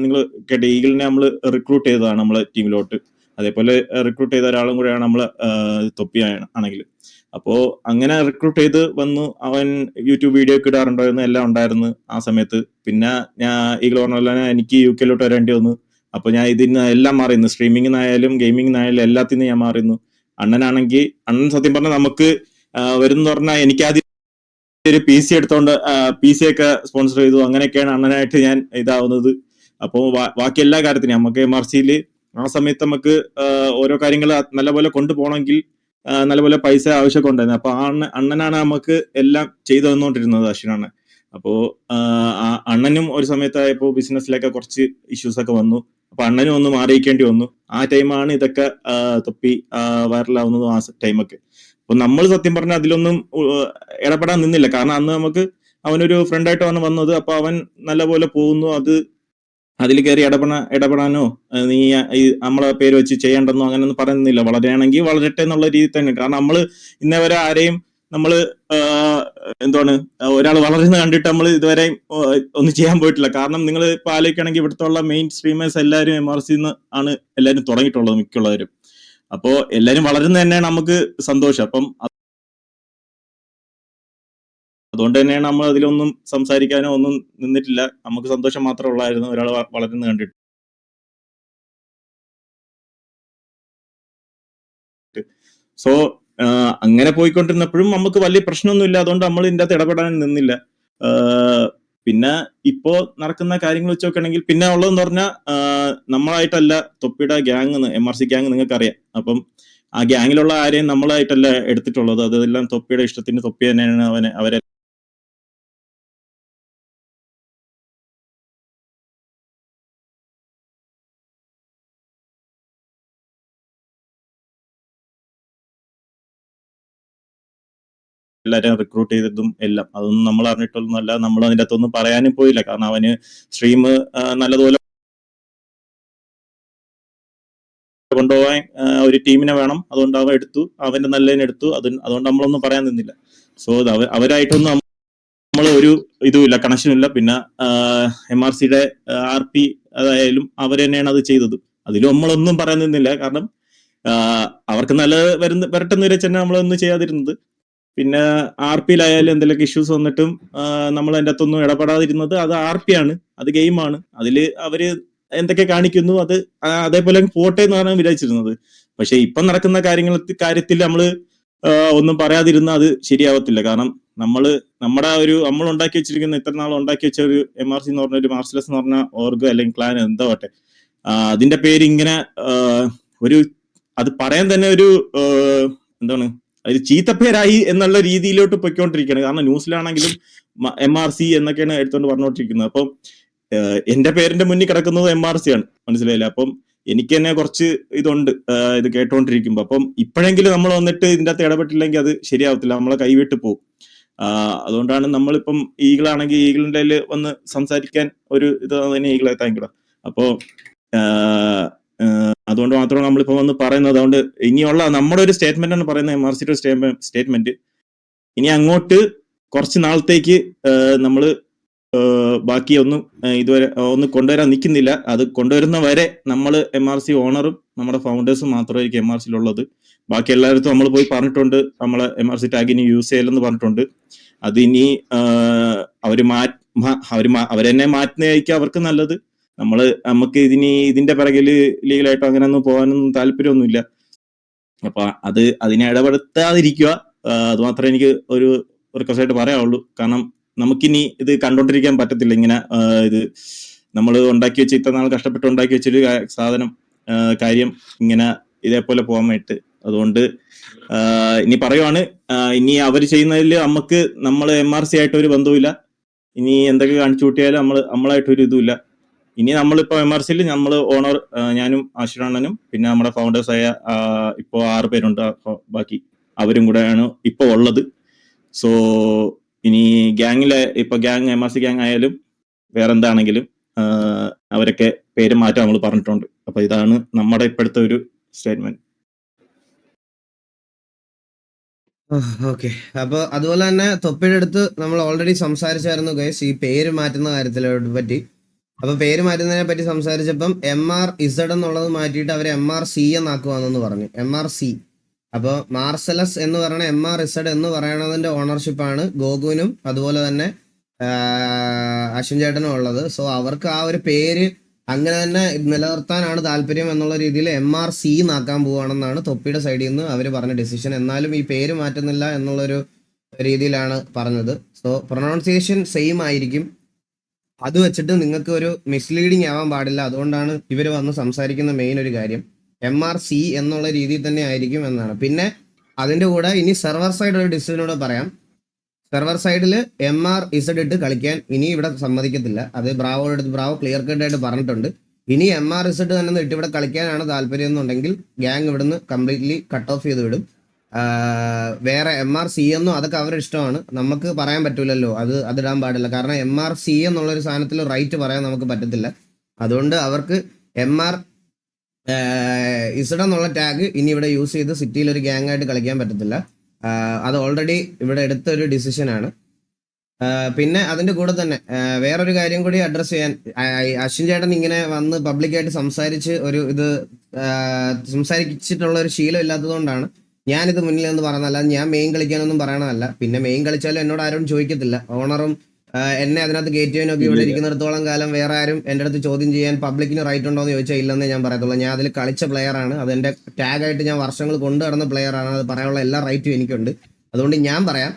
നിങ്ങൾ കേട്ട ഈഗിളിനെ നമ്മൾ റിക്രൂട്ട് ചെയ്തതാണ് നമ്മളെ ടീമിലോട്ട്. അതേപോലെ റിക്രൂട്ട് ചെയ്ത ഒരാളും കൂടെയാണ് നമ്മള് തൊപ്പി ആണെങ്കിൽ. അപ്പോ അങ്ങനെ റിക്രൂട്ട് ചെയ്ത് വന്നു. അവൻ യൂട്യൂബ് വീഡിയോ ഒക്കെ ഇടാറുണ്ടായിരുന്നു, എല്ലാം ഉണ്ടായിരുന്നു ആ സമയത്ത്. പിന്നെ ഞാൻ ഈഗിൾ പറഞ്ഞ എനിക്ക് UK വരേണ്ടി വന്നു. അപ്പൊ ഞാൻ ഇതിന് എല്ലാം മാറിയിരുന്നു, സ്ട്രീമിങ്ങിനായാലും ഗെയിമിങ്ങിനായാലും എല്ലാത്തിനും ഞാൻ മാറിയിരുന്നു. അണ്ണൻ സത്യം പറഞ്ഞാൽ നമുക്ക് വരുന്ന പറഞ്ഞാൽ എനിക്കാദ്യം ഒരു PC എടുത്തോണ്ട് PC ഒക്കെ സ്പോൺസർ ചെയ്തു. അങ്ങനെയൊക്കെയാണ് അണ്ണനായിട്ട് ഞാൻ ഇതാവുന്നത്. അപ്പോൾ ബാക്കി എല്ലാ കാര്യത്തിനും നമുക്ക് MRCയിൽ ആ സമയത്ത് നമുക്ക് ഓരോ കാര്യങ്ങൾ നല്ലപോലെ കൊണ്ടുപോകണമെങ്കിൽ നല്ലപോലെ പൈസ ആവശ്യമൊക്കെ ഉണ്ടായിരുന്നു. അപ്പൊ അണ്ണനാണ് നമുക്ക് എല്ലാം ചെയ്തു തന്നുകൊണ്ടിരുന്നത്, അശ്വിനാണ്. അപ്പോ അണ്ണനും ഒരു സമയത്തായപ്പോ ബിസിനസ്സിലൊക്കെ കുറച്ച് ഇഷ്യൂസ് ഒക്കെ വന്നു. അപ്പൊ അണ്ണനും ഒന്ന് മാറിയിക്കേണ്ടി വന്നു. ആ ടൈമാണ് ഇതൊക്കെ തൊപ്പി വൈറലാവുന്നതും ആ ടൈമൊക്കെ. അപ്പൊ നമ്മൾ സത്യം പറഞ്ഞാൽ അതിലൊന്നും ഇടപെടാൻ നിന്നില്ല. കാരണം അന്ന് നമുക്ക് അവനൊരു ഫ്രണ്ടായിട്ടാണ് വന്നത്. അപ്പൊ അവൻ നല്ലപോലെ പോകുന്നു. അതിൽ കയറി ഇടപെടാനോ നീ നമ്മളെ പേര് വെച്ച് ചെയ്യണ്ടെന്നോ അങ്ങനെയൊന്നും പറയുന്നില്ല. വളരെയാണെങ്കിൽ വളരട്ടെ എന്നുള്ള രീതി തന്നെ. കാരണം നമ്മൾ ഇന്നേ വരെ ആരെയും നമ്മള് എന്താണ് ഒരാൾ വളരുന്ന കണ്ടിട്ട് നമ്മൾ ഇതുവരെ ഒന്നും ചെയ്യാൻ പോയിട്ടില്ല. കാരണം നിങ്ങൾ ഇപ്പൊ ആലോചിക്കുകയാണെങ്കിൽ ഇവിടുത്തെ മെയിൻ സ്ട്രീമേഴ്സ് എല്ലാവരും MRC ആണ് എല്ലാവരും തുടങ്ങിയിട്ടുള്ളത്, മിക്കുള്ളവരും. അപ്പോ എല്ലാരും വളരുന്ന തന്നെയാണ് നമുക്ക് സന്തോഷം. അപ്പം അതുകൊണ്ട് തന്നെയാണ് നമ്മൾ അതിലൊന്നും സംസാരിക്കാനോ ഒന്നും നിന്നിട്ടില്ല. നമുക്ക് സന്തോഷം മാത്രമേ ഉള്ളായിരുന്നു ഒരാൾ വളരുന്ന കണ്ടിട്ട്. സോ അങ്ങനെ പോയിക്കൊണ്ടിരുന്നപ്പോഴും നമുക്ക് വലിയ പ്രശ്നമൊന്നുമില്ല. അതുകൊണ്ട് നമ്മൾ ഇതിൻ്റെ അകത്ത് ഇടപെടാൻ നിന്നില്ല. പിന്നെ ഇപ്പോ നടക്കുന്ന കാര്യങ്ങൾ വെച്ച് നോക്കുകയാണെങ്കിൽ പിന്നെ ഉള്ളതെന്ന് പറഞ്ഞാൽ നമ്മളായിട്ടല്ല തൊപ്പിയുടെ ഗ്യാങ്, MRC ഗ്യാങ് നിങ്ങൾക്കറിയാം. അപ്പം ആ ഗ്യാങ്ങിലുള്ള ആരെയും നമ്മളായിട്ടല്ല എടുത്തിട്ടുള്ളത്. അതെല്ലാം തൊപ്പിയുടെ ഇഷ്ടത്തിന് തൊപ്പി തന്നെയാണ് അവരെ എല്ലാവരെയും റിക്രൂട്ട് ചെയ്തതും എല്ലാം. അതൊന്നും നമ്മൾ അറിഞ്ഞിട്ടൊന്നുമല്ല. നമ്മൾ അതിൻ്റെ അകത്തൊന്നും പറയാനും പോയില്ല. കാരണം അവന് സ്ട്രീം നല്ലതുപോലെ കൊണ്ടുപോകാൻ ഒരു ടീമിനെ വേണം. അതുകൊണ്ട് അവൻ എടുത്തു, അവന്റെ നല്ലതിനെ എടുത്തു. അതുകൊണ്ട് നമ്മളൊന്നും പറയാൻ നിന്നില്ല. സോ അവരായിട്ടൊന്നും നമ്മൾ ഒരു ഇതുമില്ല, കണക്ഷനും ഇല്ല. പിന്നെ MRCയുടെ RP അതായാലും അവർ തന്നെയാണ് അത് ചെയ്തത്. അതിലും നമ്മളൊന്നും പറയാൻ നിന്നില്ല. കാരണം അവർക്ക് നല്ലത് വരട്ടെന്ന് വെച്ച് തന്നെ നമ്മളൊന്നും ചെയ്യാതിരുന്നത്. പിന്നെ RPയിലായാലും എന്തെങ്കിലുമൊക്കെ ഇഷ്യൂസ് വന്നിട്ടും നമ്മൾ അതിൻ്റെ അകത്തൊന്നും ഇടപെടാതിരുന്നത്. അത് RP ആണ്, അത് ഗെയിമാണ്. അതിൽ അവര് എന്തൊക്കെ കാണിക്കുന്നു അത് അതേപോലെ പോട്ടെ എന്ന് പറഞ്ഞാൽ വിചാരിച്ചിരുന്നത്. പക്ഷെ ഇപ്പം നടക്കുന്ന കാര്യത്തിൽ നമ്മൾ ഒന്നും പറയാതിരുന്ന അത് ശരിയാവത്തില്ല. കാരണം നമ്മൾ ഉണ്ടാക്കി വെച്ചിരിക്കുന്ന ഇത്ര നാൾ ഉണ്ടാക്കി വെച്ച ഒരു MRC എന്ന് പറഞ്ഞ ഒരു മാർഷലസ് എന്ന് പറഞ്ഞ ഓർഗ് അല്ലെങ്കിൽ ക്ലാൻ എന്താ വട്ടെ, അതിന്റെ പേര് ഇങ്ങനെ ഒരു അത് പറയാൻ തന്നെ ഒരു എന്താണ് ഒരു ചീത്തപ്പേരായി എന്നുള്ള രീതിയിലോട്ട് പൊയ്ക്കൊണ്ടിരിക്കുകയാണ്. കാരണം ന്യൂസിലാണെങ്കിലും MRC എന്നൊക്കെയാണ് എടുത്തുകൊണ്ട് പറഞ്ഞുകൊണ്ടിരിക്കുന്നത്. അപ്പം എന്റെ പേരിന്റെ മുന്നിൽ കിടക്കുന്നത് MRC ആണ്, മനസ്സിലായില്ല. അപ്പം എനിക്ക് തന്നെ കുറച്ച് ഇതുണ്ട് ഇത് കേട്ടോണ്ടിരിക്കുമ്പോ. അപ്പം ഇപ്പോഴെങ്കിലും നമ്മൾ വന്നിട്ട് ഇതിന്റെ അകത്ത് ഇടപെട്ടില്ലെങ്കിൽ അത് ശരിയാവത്തില്ല, നമ്മളെ കൈവിട്ട് പോകും. അതുകൊണ്ടാണ് നമ്മളിപ്പം ഈഗിളാണെങ്കിൽ ഈഗിളിന്റെ വന്ന് സംസാരിക്കാൻ ഒരു ഇത് തന്നെ ഈഗിളെ താങ്ക്യൂടാ. അപ്പോ അതുകൊണ്ട് മാത്രമാണ് നമ്മളിപ്പോ വന്ന് പറയുന്നത്. അതുകൊണ്ട് ഇനിയുള്ള നമ്മുടെ ഒരു സ്റ്റേറ്റ്മെന്റ് ആണ് പറയുന്നത്, MRCയുടെ സ്റ്റേറ്റ്മെന്റ്. ഇനി അങ്ങോട്ട് കുറച്ച് നാളത്തേക്ക് നമ്മൾ ബാക്കി ഒന്നും ഇതുവരെ ഒന്ന് കൊണ്ടുവരാൻ നിൽക്കുന്നില്ല. അത് കൊണ്ടുവരുന്ന വരെ നമ്മൾ MRC ഓണറും നമ്മുടെ ഫൗണ്ടേഴ്സും മാത്രമായിരിക്കും MRCയിലുള്ളത്. ബാക്കി എല്ലായിടത്തും നമ്മൾ പോയി പറഞ്ഞിട്ടുണ്ട്, നമ്മളെ MRC ടാഗിന് യൂസ് ചെയ്യലെന്ന് പറഞ്ഞിട്ടുണ്ട്. അത് ഇനി അവരെന്നെ മാറ്റുന്നതായിരിക്കും അവർക്ക് നല്ലത്. നമുക്ക് ഇതിന്റെ പിറകിൽ ലീഗലായിട്ടോ അങ്ങനെയൊന്നും പോകാനൊന്നും താല്പര്യമൊന്നുമില്ല. അപ്പൊ അതിനെ ഇടപെടുത്താതിരിക്കുക, അത് മാത്രമേ എനിക്ക് ഒരു റിക്വസ്റ്റ് ആയിട്ട് പറയാവുള്ളൂ. കാരണം നമുക്കിനി ഇത് കണ്ടോണ്ടിരിക്കാൻ പറ്റത്തില്ല. ഇങ്ങനെ ഇത് നമ്മൾ ഉണ്ടാക്കി വെച്ച് ഇത്ര നാൾ കഷ്ടപ്പെട്ട് ഉണ്ടാക്കി വെച്ചൊരു കാര്യം ഇങ്ങനെ ഇതേപോലെ പോകാൻ വേണ്ടിട്ട്. അതുകൊണ്ട് ഇനി പറയുവാണ്, ഇനി അവർ ചെയ്യുന്നതിൽ നമ്മൾ MRC ആയിട്ട് ഒരു ബന്ധവുമില്ല. ഇനി എന്തൊക്കെ കാണിച്ചു കൂട്ടിയാലും നമ്മളായിട്ടൊരു ഇതുമില്ല. ഇനി നമ്മളിപ്പോ MRCയിൽ നമ്മൾ ഓണർ ഞാനും ആശുരാണനും പിന്നെ നമ്മുടെ ഫൗണ്ടേഴ്സായ ഇപ്പോ 6 പേരുണ്ട്. ബാക്കി അവരും കൂടെയാണ് ഇപ്പൊ ഉള്ളത്. സോ ഇനി ഗ്യാങ്ങിലെ ഇപ്പൊ MRC ഗ്യാങ് ആയാലും വേറെ എന്താണെങ്കിലും അവരൊക്കെ പേര് മാറ്റാൻ നമ്മൾ പറഞ്ഞിട്ടുണ്ട്. അപ്പൊ ഇതാണ് നമ്മുടെ ഇപ്പോഴത്തെ ഒരു സ്റ്റേറ്റ്മെന്റ്. ഓക്കെ. അപ്പൊ അതുപോലെ തന്നെ തൊപ്പിയുടെ അടുത്ത് നമ്മൾ ഓൾറെഡി സംസാരിച്ചായിരുന്നു ഗൈസ് ഈ പേര് മാറ്റുന്ന കാര്യത്തിനെ പറ്റി. അപ്പൊ പേര് മാറ്റുന്നതിനെ പറ്റി സംസാരിച്ചപ്പം MRZ എന്നുള്ളത് മാറ്റിയിട്ട് അവർ MRC എന്നാക്കുവാന്നെന്ന് പറഞ്ഞു. MRC. അപ്പൊ മാർസലസ് എന്ന് പറയുന്ന MRZ എന്ന് പറയണതിന്റെ ഓണർഷിപ്പാണ് ഗോകുവിനും അതുപോലെ തന്നെ അശ്വിൻ ചേട്ടനും ഉള്ളത്. സോ അവർക്ക് ആ ഒരു പേര് അങ്ങനെ തന്നെ നിലനിർത്താനാണ് താല്പര്യം എന്നുള്ള രീതിയിൽ MRC എന്നാക്കാൻ പോവുകയാണെന്നാണ് തൊപ്പിയുടെ സൈഡിൽ നിന്ന് അവർ പറഞ്ഞ ഡിസിഷൻ. എന്നാലും ഈ പേര് മാറ്റുന്നില്ല എന്നുള്ളൊരു രീതിയിലാണ് പറഞ്ഞത്. സോ പ്രൊണൗൺസിയേഷൻ സെയിം ആയിരിക്കും. അത് വെച്ചിട്ട് നിങ്ങൾക്ക് ഒരു മിസ്ലീഡിങ് ആവാൻ പാടില്ല. അതുകൊണ്ടാണ് ഇവർ വന്ന് സംസാരിക്കുന്ന മെയിൻ ഒരു കാര്യം MRC എന്നുള്ള രീതിയിൽ തന്നെ ആയിരിക്കും എന്നാണ്. പിന്നെ അതിൻ്റെ കൂടെ ഇനി സെർവർ സൈഡ് ഒരു ഡിസിഷനോട് പറയാം. സെർവർ സൈഡിൽ MRZ ഇട്ട് കളിക്കാൻ ഇനി ഇവിടെ സമ്മതിക്കത്തില്ല. അത് ബ്രാവോ ക്ലിയർ കട്ട് ആയിട്ട് പറഞ്ഞിട്ടുണ്ട്. ഇനി MRZ തന്നെ ഇട്ട് ഇവിടെ കളിക്കാനാണ് താല്പര്യം എന്നുണ്ടെങ്കിൽ ഗ്യാങ് ഇവിടുന്ന് കംപ്ലീറ്റ്ലി കട്ട് ഓഫ് ചെയ്ത് വിടും. വേറെ MRC എന്നോ അതൊക്കെ അവരുടെ ഇഷ്ടമാണ്. നമുക്ക് പറയാൻ പറ്റൂലല്ലോ, അതിടാൻ പാടില്ല. കാരണം MRC എന്നുള്ളൊരു സാധനത്തിൽ റൈറ്റ് പറയാൻ നമുക്ക് പറ്റത്തില്ല. അതുകൊണ്ട് അവർക്ക് MRZ എന്നുള്ള ടാഗ് ഇനി ഇവിടെ യൂസ് ചെയ്ത് സിറ്റിയിൽ ഒരു ഗ്യാങ് ആയിട്ട് കളിക്കാൻ പറ്റത്തില്ല. അത് ഓൾറെഡി ഇവിടെ എടുത്ത ഒരു ഡിസിഷനാണ്. പിന്നെ അതിന്റെ കൂടെ തന്നെ വേറൊരു കാര്യം കൂടി അഡ്രസ് ചെയ്യാൻ, അശ്വിൻ ചേട്ടൻ ഇങ്ങനെ വന്ന് പബ്ലിക്കായിട്ട് സംസാരിച്ചിട്ടുള്ള ഒരു ശീലം ഇല്ലാത്തതുകൊണ്ടാണ് ഞാനിത് മുന്നിൽ നിന്ന് പറഞ്ഞതല്ല. ഞാൻ മെയിൻ കളിക്കാനൊന്നും പറയണതല്ല. പിന്നെ മെയിൻ കളിച്ചാലും എന്നോട് ആരും ചോദിക്കത്തില്ല. ഓണറും എന്നെ അതിനകത്ത് കയറ്റുവാനൊക്കെ ഇവിടെ ഇരിക്കുന്നിടത്തോളം കാലം വേറെ ആരും എൻ്റെ അടുത്ത് ചോദ്യം ചെയ്യാൻ പബ്ലിക്കിന് റൈറ്റ് ഉണ്ടോ എന്ന് ചോദിച്ചാൽ ഇല്ലെന്നേ ഞാൻ പറയത്തുള്ളൂ. ഞാൻ അതിൽ കളിച്ച പ്ലെയറാണ്. അതെൻ്റെ ടാഗായിട്ട് ഞാൻ വർഷങ്ങൾ കൊണ്ടു നടന്ന പ്ലെയറാണ്. അത് പറയാനുള്ള എല്ലാ റൈറ്റും എനിക്കുണ്ട്. അതുകൊണ്ട് ഞാൻ പറയാം,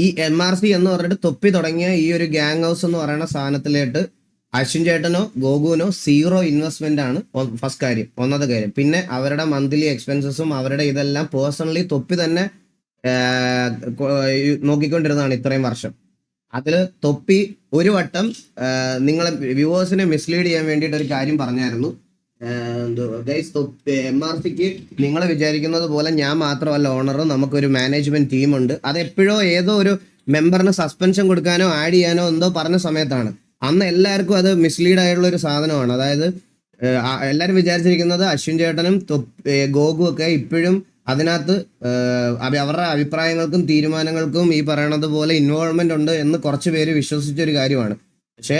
ഈ MRC എന്ന് പറഞ്ഞിട്ട് തൊപ്പി തുടങ്ങിയ ഈ ഒരു ഗ്യാങ് ഹൗസ് എന്ന് പറയുന്ന സാധനത്തിലേട്ട് അശ്വിൻ ചേട്ടനോ ഗോകുവിനോ 0 ഇൻവെസ്റ്റ്മെന്റ് ആണ് ഫസ്റ്റ് കാര്യം, ഒന്നാമത്തെ കാര്യം. പിന്നെ അവരുടെ മന്ത്ലി എക്സ്പെൻസസും അവരുടെ ഇതെല്ലാം പേഴ്സണലി തൊപ്പി തന്നെ നോക്കിക്കൊണ്ടിരുന്നതാണ് ഇത്രയും വർഷം. അതിൽ തൊപ്പി ഒരു വട്ടം നിങ്ങളെ വ്യൂവേഴ്സിനെ മിസ്ലീഡ് ചെയ്യാൻ വേണ്ടിയിട്ട് ഒരു കാര്യം പറഞ്ഞായിരുന്നു. MRCക്ക് നിങ്ങൾ വിചാരിക്കുന്നത് പോലെ ഞാൻ മാത്രമല്ല ഓണർ, നമുക്കൊരു മാനേജ്മെന്റ് ടീമുണ്ട്. അത് എപ്പോഴോ ഏതോ ഒരു മെമ്പറിന് സസ്പെൻഷൻ കൊടുക്കാനോ ആഡ് ചെയ്യാനോ എന്തോ പറഞ്ഞ സമയത്താണ്. അന്ന് എല്ലാവർക്കും അത് മിസ്ലീഡ് ആയിട്ടുള്ള ഒരു സാധനമാണ്. അതായത് എല്ലാവരും വിചാരിച്ചിരിക്കുന്നത് അശ്വിൻ ചേട്ടനും ഗോകും ഒക്കെ ഇപ്പോഴും അതിനകത്ത് അവരുടെ അഭിപ്രായങ്ങൾക്കും തീരുമാനങ്ങൾക്കും ഈ പറയണത് പോലെ ഇൻവോൾവ്മെന്റ് ഉണ്ട് എന്ന് കുറച്ച് പേര് വിശ്വസിച്ചൊരു കാര്യമാണ്. പക്ഷെ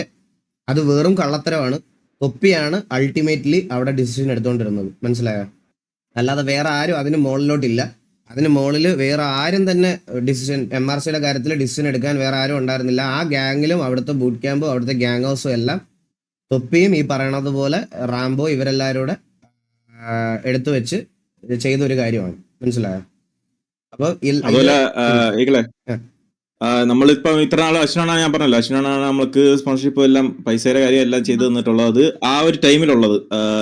അത് വെറും കള്ളത്തരമാണ്. തൊപ്പിയാണ് അൾട്ടിമേറ്റ്ലി അവിടെ ഡിസിഷൻ എടുത്തുകൊണ്ടിരുന്നത്, മനസ്സിലായോ? അല്ലാതെ വേറെ ആരും അതിന് മുകളിലോട്ടില്ല. അതിന് മുകളിൽ വേറെ ആരും തന്നെ ഡിസിഷൻ MRCയുടെ കാര്യത്തിൽ ഡിസിഷൻ എടുക്കാൻ വേറെ ആരും ഉണ്ടായിരുന്നില്ല. ആ ഗ്യാങ്ങിലും അവിടുത്തെ ബൂട്ട് ക്യാമ്പും അവിടുത്തെ ഗ്യാങ് ഹൗസും എല്ലാം തൊപ്പിയും ഈ പറയണത് പോലെ റാംബോ ഇവരെല്ലാവരും കൂടെ എടുത്തു വെച്ച് ചെയ്തൊരു കാര്യമാണ്, മനസ്സിലായോ? അപ്പൊ നമ്മളിപ്പോ ഇത്ര നാള് അശ്വിനാണ്, ഞാൻ പറഞ്ഞല്ലോ, അശ്വിനാണ് നമ്മൾക്ക് സ്പോൺസർഷിപ്പ് എല്ലാം പൈസയുടെ കാര്യം എല്ലാം ചെയ്തു തന്നിട്ടുള്ളത്. ആ ഒരു ടൈമിലുള്ളത്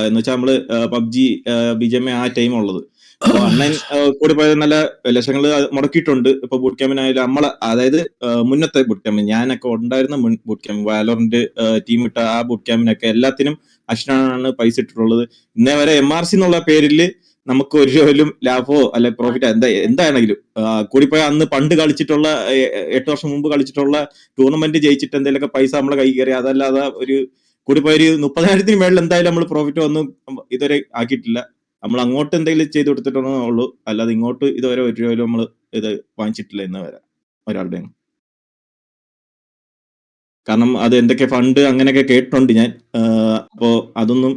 എന്ന് വെച്ചാൽ നമ്മള് PUBG BGMI ആ ടൈമുള്ളത്. അപ്പൊ അണ്ണൻ കൂടി പോയത് നല്ല ലക്ഷങ്ങൾ മുടക്കിയിട്ടുണ്ട്. ഇപ്പൊ ബൂട്ട് ക്യാമ്പിനായാലും നമ്മളെ, അതായത് മുന്നത്തെ ബൂട്ട് ക്യാമ്പ് ഞാനൊക്കെ ഉണ്ടായിരുന്ന മുൻ ബൂട്ട് ക്യാമ്പ് വാലോറിന്റെ ടീം ഇട്ട ആ ബൂട്ട് ക്യാമ്പിനൊക്കെ എല്ലാത്തിനും അശ്വിനാണ് പൈസ ഇട്ടിട്ടുള്ളത്. ഇന്നേ വരെ MRC എന്നുള്ള പേരില് നമുക്ക് ഒരു ലാഭമോ അല്ലെ പ്രോഫിറ്റോ എന്താണെങ്കിലും കൂടിപ്പോയ അന്ന് പണ്ട് കളിച്ചിട്ടുള്ള 8 വർഷം മുമ്പ് കളിച്ചിട്ടുള്ള ടൂർണമെന്റ് ജയിച്ചിട്ട് എന്തെങ്കിലുമൊക്കെ പൈസ നമ്മളെ കൈ കയറി, അതല്ലാതെ ഒരു കൂടിപ്പോയ ഒരു 30,000 മേളിൽ എന്തായാലും നമ്മൾ പ്രോഫിറ്റ് ഒന്നും ഇതുവരെ ആക്കിയിട്ടില്ല. നമ്മൾ അങ്ങോട്ട് എന്തെങ്കിലും ചെയ്തു കൊടുത്തിട്ടുള്ളൂ ഉള്ളൂ, അല്ലാതെ ഇങ്ങോട്ട് ഇതുവരെ ഒരു രൂപ നമ്മൾ ഇത് വാങ്ങിച്ചിട്ടില്ല ഇന്ന് വരെ ഒരാളുടെയും. കാരണം അത് എന്തൊക്കെ ഫണ്ട് അങ്ങനെയൊക്കെ കേട്ടിട്ടുണ്ട് ഞാൻ. അപ്പോ അതൊന്നും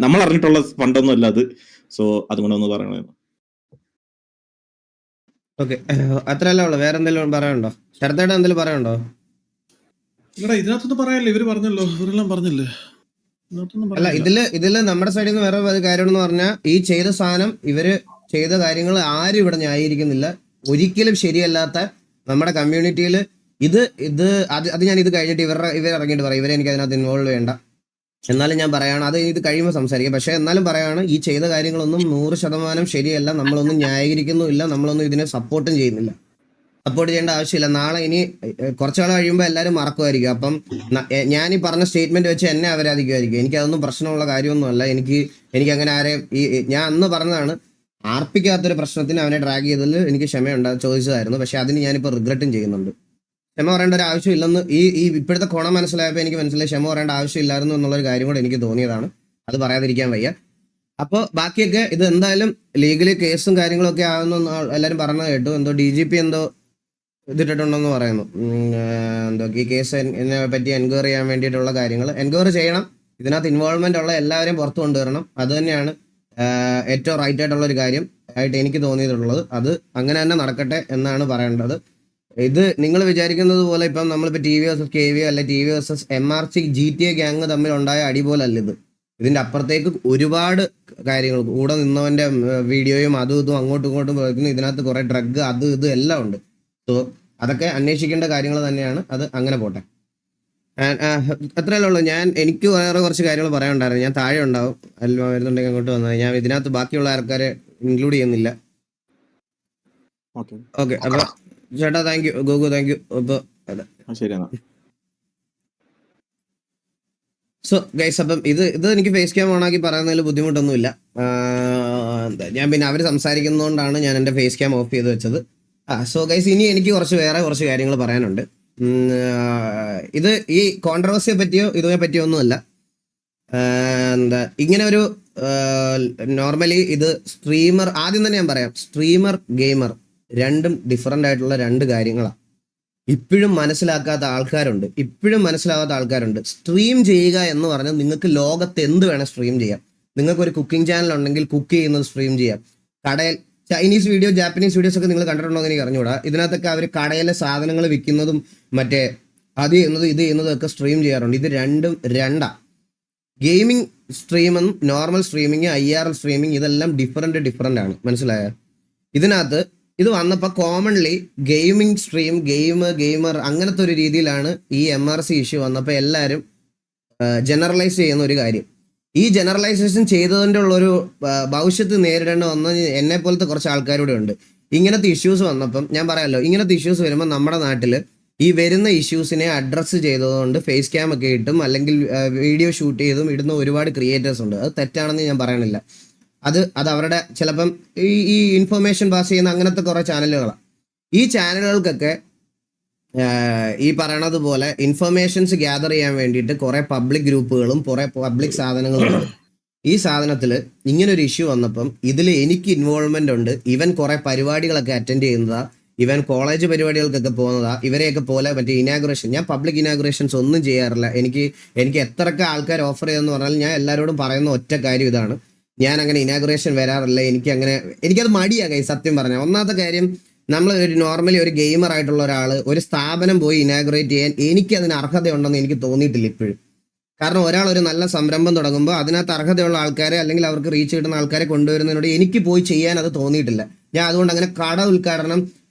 നമ്മൾ അറിഞ്ഞിട്ടുള്ള ഫണ്ടൊന്നും അല്ല അത്. സോ അതുകൊണ്ടൊന്ന് പറയണമായിരുന്നു. ഓക്കെ, അത്രയല്ലേ ഉള്ളു. വേറെ എന്തെങ്കിലും പറയാനുണ്ടോ? ശരത്തേട്ടൻ എന്തെങ്കിലും പറയാനുണ്ടോ? ഇതിനകത്തൊന്നും പറയാനില്ല, ഇവര് പറഞ്ഞല്ലോ, ഇവരെല്ലാം പറഞ്ഞില്ലേ. അല്ല, ഇതില് നമ്മുടെ സൈഡിൽ നിന്ന് വേറെ കാര്യം എന്ന് പറഞ്ഞാൽ ഈ ചെയ്ത സാധനം ഇവര് ചെയ്ത കാര്യങ്ങൾ ആരും ഇവിടെ ന്യായീകരിക്കുന്നില്ല. ഒരിക്കലും ശരിയല്ലാത്ത നമ്മുടെ കമ്മ്യൂണിറ്റിയിൽ അത് ഞാൻ ഇത് കഴിഞ്ഞിട്ട് ഇവർ ഇറങ്ങിയിട്ട് പറയും, ഇവരെ എനിക്ക് അതിനകത്ത് ഇൻവോൾവ് വേണ്ട. എന്നാലും ഞാൻ പറയാണ്, അത് ഇത് കഴിയുമ്പോൾ സംസാരിക്കാം. പക്ഷെ എന്നാലും പറയാണ്, ഈ ചെയ്ത കാര്യങ്ങളൊന്നും 100% ശരിയല്ല. നമ്മളൊന്നും ന്യായീകരിക്കുന്നുമില്ല, നമ്മളൊന്നും ഇതിനെ സപ്പോർട്ടും ചെയ്യുന്നില്ല. സപ്പോർട്ട് ചെയ്യേണ്ട ആവശ്യമില്ല. നാളെ ഇനി കുറച്ചാൾ കഴിയുമ്പോൾ എല്ലാവരും മറക്കുമായിരിക്കും. അപ്പം ഞാൻ ഈ പറഞ്ഞ സ്റ്റേറ്റ്മെന്റ് വെച്ച് എന്നെ അപരാധിക്കുമായിരിക്കും. എനിക്കതൊന്നും പ്രശ്നമുള്ള കാര്യമൊന്നുമല്ല. എനിക്ക് അങ്ങനെ ഞാൻ അന്ന് പറഞ്ഞതാണ്, ആർപ്പിക്കാത്തൊരു പ്രശ്നത്തിന് അവനെ ഡ്രാഗ് ചെയ്തതിൽ എനിക്ക് ചോദിച്ചതായിരുന്നു. പക്ഷെ അതിന് ഞാനിപ്പോൾ റിഗ്രറ്റും ചെയ്യുന്നുണ്ട്. ക്ഷമ പറയേണ്ട ഒരു ആവശ്യമില്ലെന്ന് ഈ ഇപ്പോഴത്തെ കോണം മനസ്സിലായപ്പോൾ എനിക്ക് മനസ്സിലായി ക്ഷമ പറയേണ്ട ആവശ്യമില്ലായിരുന്നു എന്നുള്ളൊരു കാര്യം കൂടെ എനിക്ക് തോന്നിയതാണ്. അത് പറയാതിരിക്കാൻ വയ്യ. അപ്പോൾ ബാക്കിയൊക്കെ ഇത് എന്തായാലും ലീഗലി കേസും കാര്യങ്ങളൊക്കെ ആകുന്നു എല്ലാവരും പറഞ്ഞത് കേട്ടു. എന്തോ DGP എന്തോ ഇതിട്ടിട്ടുണ്ടെന്ന് പറയുന്നു. എന്തോ ഈ കേസ് പറ്റി എൻക്വയറി ചെയ്യാൻ വേണ്ടിയിട്ടുള്ള കാര്യങ്ങൾ എൻക്വയറി ചെയ്യണം. ഇതിനകത്ത് ഇൻവോൾവ്മെന്റ് ഉള്ള എല്ലാവരെയും പുറത്തു കൊണ്ടുവരണം. അത് തന്നെയാണ് ഏറ്റവും റൈറ്റ് ആയിട്ടുള്ള ഒരു കാര്യം ആയിട്ട് എനിക്ക് തോന്നിയിട്ടുള്ളത്. അത് അങ്ങനെ തന്നെ നടക്കട്ടെ എന്നാണ് പറയേണ്ടത്. ഇത് നിങ്ങൾ വിചാരിക്കുന്നത് പോലെ ഇപ്പം നമ്മളിപ്പോൾ TV vs KV അല്ലെ TV vs MRC GTA gang തമ്മിൽ ഉണ്ടായ അടി പോലല്ല ഇത്. ഇതിന്റെ അപ്പുറത്തേക്ക് ഒരുപാട് കാര്യങ്ങൾ കൂടെ നിന്നവന്റെ വീഡിയോയും അതും ഇതും അങ്ങോട്ടും ഇങ്ങോട്ടും പോയിരുന്നു. ഇതിനകത്ത് കുറെ ഡ്രഗ് അത് ഇത് എല്ലാം ഉണ്ട്. സോ അതൊക്കെ അന്വേഷിക്കേണ്ട കാര്യങ്ങൾ തന്നെയാണ്. അത് അങ്ങനെ പോട്ടെ. അത്രയല്ലേ ഉള്ളൂ. എനിക്ക് വേറെ കുറച്ച് കാര്യങ്ങൾ പറയാനുണ്ടായിരുന്നു. ഞാൻ താഴെ ഉണ്ടാവും, അല്ല വരുന്നുണ്ടെങ്കിൽ അങ്ങോട്ട് വന്നാൽ ഞാൻ ഇതിനകത്ത് ബാക്കിയുള്ള ആൾക്കാരെ ഇൻക്ലൂഡ് ചെയ്യുന്നില്ല. ഓക്കെ ഓക്കെ, അപ്പൊ ചേട്ടാ താങ്ക് യു, ഗോഗു താങ്ക് യു. അപ്പൊ ശരി എന്നാ. സോ ഗൈസ്, അപ്പം ഇത് എനിക്ക് ഫേസ് ക്യാം ഓണാക്കി പറയുന്നതിൽ ബുദ്ധിമുട്ടൊന്നുമില്ല. ഞാൻ പിന്നെ അവർ സംസാരിക്കുന്നതുകൊണ്ടാണ് ഞാൻ എൻ്റെ ഫേസ് ക്യാം ഓഫ് ചെയ്ത് വെച്ചത്. സോ ഗൈസ്, ഇനി എനിക്ക് വേറെ കുറച്ച് കാര്യങ്ങൾ പറയാനുണ്ട്. ഇത് ഈ കോൺട്രവേഴ്സിയെ പറ്റിയോ ഇതിനെ പറ്റിയോ ഒന്നുമല്ല. ഇങ്ങനെ ഒരു നോർമലി ഇത് സ്ട്രീമർ, ആദ്യം തന്നെ ഞാൻ പറയാം, സ്ട്രീമർ ഗെയിമർ രണ്ടും ഡിഫറൻ്റ് ആയിട്ടുള്ള രണ്ട് കാര്യങ്ങളാണ്. ഇപ്പോഴും മനസ്സിലാക്കാത്ത ആൾക്കാരുണ്ട്. സ്ട്രീം ചെയ്യുക എന്ന് പറഞ്ഞാൽ നിങ്ങൾക്ക് ലോകത്ത് എന്ത് വേണം സ്ട്രീം ചെയ്യാം. നിങ്ങൾക്ക് ഒരു കുക്കിംഗ് ചാനൽ ഉണ്ടെങ്കിൽ കുക്ക് ചെയ്യുന്നത് സ്ട്രീം ചെയ്യാം. കടയിൽ ചൈനീസ് വീഡിയോ, ജാപ്പനീസ് വീഡിയോസ് ഒക്കെ നിങ്ങൾ കണ്ടിട്ടുണ്ടോ എന്ന് എനിക്ക് അറിഞ്ഞുകൂടാ. ഇതിനകത്തൊക്കെ അവർ കടയിലെ സാധനങ്ങൾ വിൽക്കുന്നതും മറ്റേ അത് ചെയ്യുന്നതും ഇത് ചെയ്യുന്നതും ഒക്കെ സ്ട്രീം ചെയ്യാറുണ്ട്. ഇത് രണ്ടും രണ്ടാ. ഗെയിമിംഗ് സ്ട്രീമും നോർമൽ സ്ട്രീമിങ്, IRL സ്ട്രീമിങ് ഇതെല്ലാം ഡിഫറെൻ്റ് ആണ്. മനസ്സിലായോ? ഇതിനകത്ത് ഇത് വന്നപ്പോൾ കോമൺലി ഗെയിമിംഗ് സ്ട്രീം, ഗെയിമർ അങ്ങനത്തെ ഒരു രീതിയിലാണ് ഈ MRC ഇഷ്യൂ വന്നപ്പോൾ എല്ലാവരും ജനറലൈസ് ചെയ്യുന്ന ഒരു കാര്യം. ഈ ജനറലൈസേഷൻ ചെയ്തതിൻ്റെ ഉള്ളൊരു ഭവിഷ്യത്ത് നേരിടേണ്ട വന്ന എന്നെ പോലത്തെ കുറച്ച് ആൾക്കാരുടെ ഉണ്ട്. ഇങ്ങനത്തെ ഇഷ്യൂസ് വന്നപ്പം ഞാൻ പറയാമല്ലോ, ഇങ്ങനത്തെ ഇഷ്യൂസ് വരുമ്പോൾ നമ്മുടെ നാട്ടിൽ ഈ വരുന്ന ഇഷ്യൂസിനെ അഡ്രസ്സ് ചെയ്തതുകൊണ്ട് ഫേസ് ക്യാം ഒക്കെ ഇട്ടും അല്ലെങ്കിൽ വീഡിയോ ഷൂട്ട് ചെയ്തും ഇടുന്ന ഒരുപാട് ക്രിയേറ്റേഴ്സ് ഉണ്ട്. അത് തെറ്റാണെന്ന് ഞാൻ പറയണില്ല. അത് അവരുടെ ചിലപ്പം ഈ ഇൻഫർമേഷൻ പാസ് ചെയ്യുന്ന അങ്ങനത്തെ കുറേ ചാനലുകളാണ്. ഈ ചാനലുകൾക്കൊക്കെ ഈ പറയണത് പോലെ ഇൻഫർമേഷൻസ് ഗ്യാദർ ചെയ്യാൻ വേണ്ടിയിട്ട് കുറേ പബ്ലിക് ഗ്രൂപ്പുകളും കുറേ പബ്ലിക് സാധനങ്ങളും ഉണ്ട്. ഈ സാധനത്തിൽ ഇങ്ങനൊരു ഇഷ്യൂ വന്നപ്പം ഇതിൽ എനിക്ക് ഇൻവോൾവ്മെന്റ് ഉണ്ട്. ഇവൻ കുറേ പരിപാടികളൊക്കെ അറ്റൻഡ് ചെയ്യുന്നതാ, ഇവൻ കോളേജ് പരിപാടികൾക്കൊക്കെ പോകുന്നതാ. ഇവരെയൊക്കെ പോലെ മറ്റേ ഇനാഗുറേഷൻ, ഞാൻ പബ്ലിക് ഇനാഗുറേഷൻസ് ഒന്നും ചെയ്യാറില്ല. എനിക്ക് എത്രയൊക്കെ ആൾക്കാർ ഓഫർ ചെയ്തെന്ന് പറഞ്ഞാൽ ഞാൻ എല്ലാവരോടും പറയുന്ന ഒറ്റ കാര്യം ഇതാണ്, ഞാൻ അങ്ങനെ ഇനാഗുറേഷൻ വരാറില്ല. എനിക്കത് മടിയാകായി സത്യം പറഞ്ഞാൽ. ഒന്നാമത്തെ കാര്യം, നമ്മൾ ഒരു നോർമലി ഒരു ഗെയിമർ ആയിട്ടുള്ള ഒരാൾ ഒരു സ്ഥാപനം പോയി ഇനാഗുറേറ്റ് ചെയ്യാൻ എനിക്കതിന് അർഹതയുണ്ടെന്ന് എനിക്ക് തോന്നിയിട്ടില്ല ഇപ്പോഴും. കാരണം ഒരാൾ ഒരു നല്ല സംരംഭം തുടങ്ങുമ്പോൾ അതിനകത്ത് അർഹതയുള്ള ആൾക്കാരെ അല്ലെങ്കിൽ അവർക്ക് റീച്ച് കിട്ടുന്ന ആൾക്കാരെ കൊണ്ടുവരുന്നതിനോട് എനിക്ക് പോയി ചെയ്യാൻ അത് തോന്നിയിട്ടില്ല. ഞാൻ അതുകൊണ്ട് അങ്ങനെ കട ഉദ്ഘാടനം